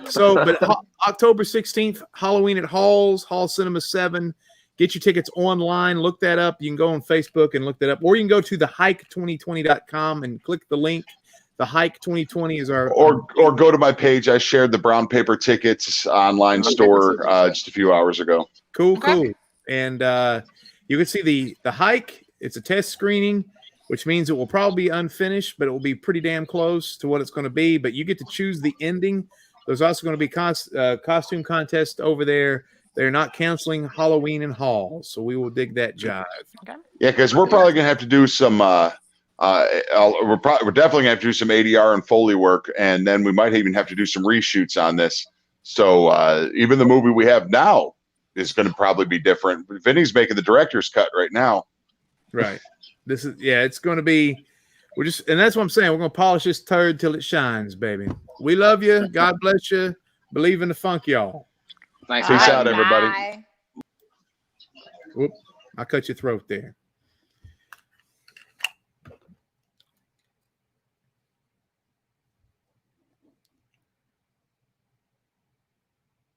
[SPEAKER 2] So, but October 16th, Halloween at Halls, Hall Cinema 7. Get your tickets online. Look that up. You can go on Facebook and look that up. Or you can go to thehike2020.com and click the link. The Hike 2020 is our
[SPEAKER 1] or go to my page. I shared the brown paper tickets online store just a few hours ago.
[SPEAKER 2] Cool. And you can see the Hike. It's a test screening, which means it will probably be unfinished, but it will be pretty damn close to what it's going to be. But you get to choose the ending. There's also going to be costume contest over there. They're not canceling Halloween in Halls, so we will dig that jive.
[SPEAKER 4] Okay.
[SPEAKER 1] Yeah, because we're probably going to have to do some We're definitely going to have to do some ADR and Foley work, and then we might even have to do some reshoots on this. So even the movie we have now is going to probably be different. Vinny's making the director's cut right now.
[SPEAKER 2] Right. It's going to be. And that's what I'm saying. We're going to polish this turd till it shines, baby. We love you. God bless you. Believe in the funk, y'all.
[SPEAKER 3] Nice.
[SPEAKER 1] Peace out, everybody.
[SPEAKER 2] Whoop, I cut your throat there.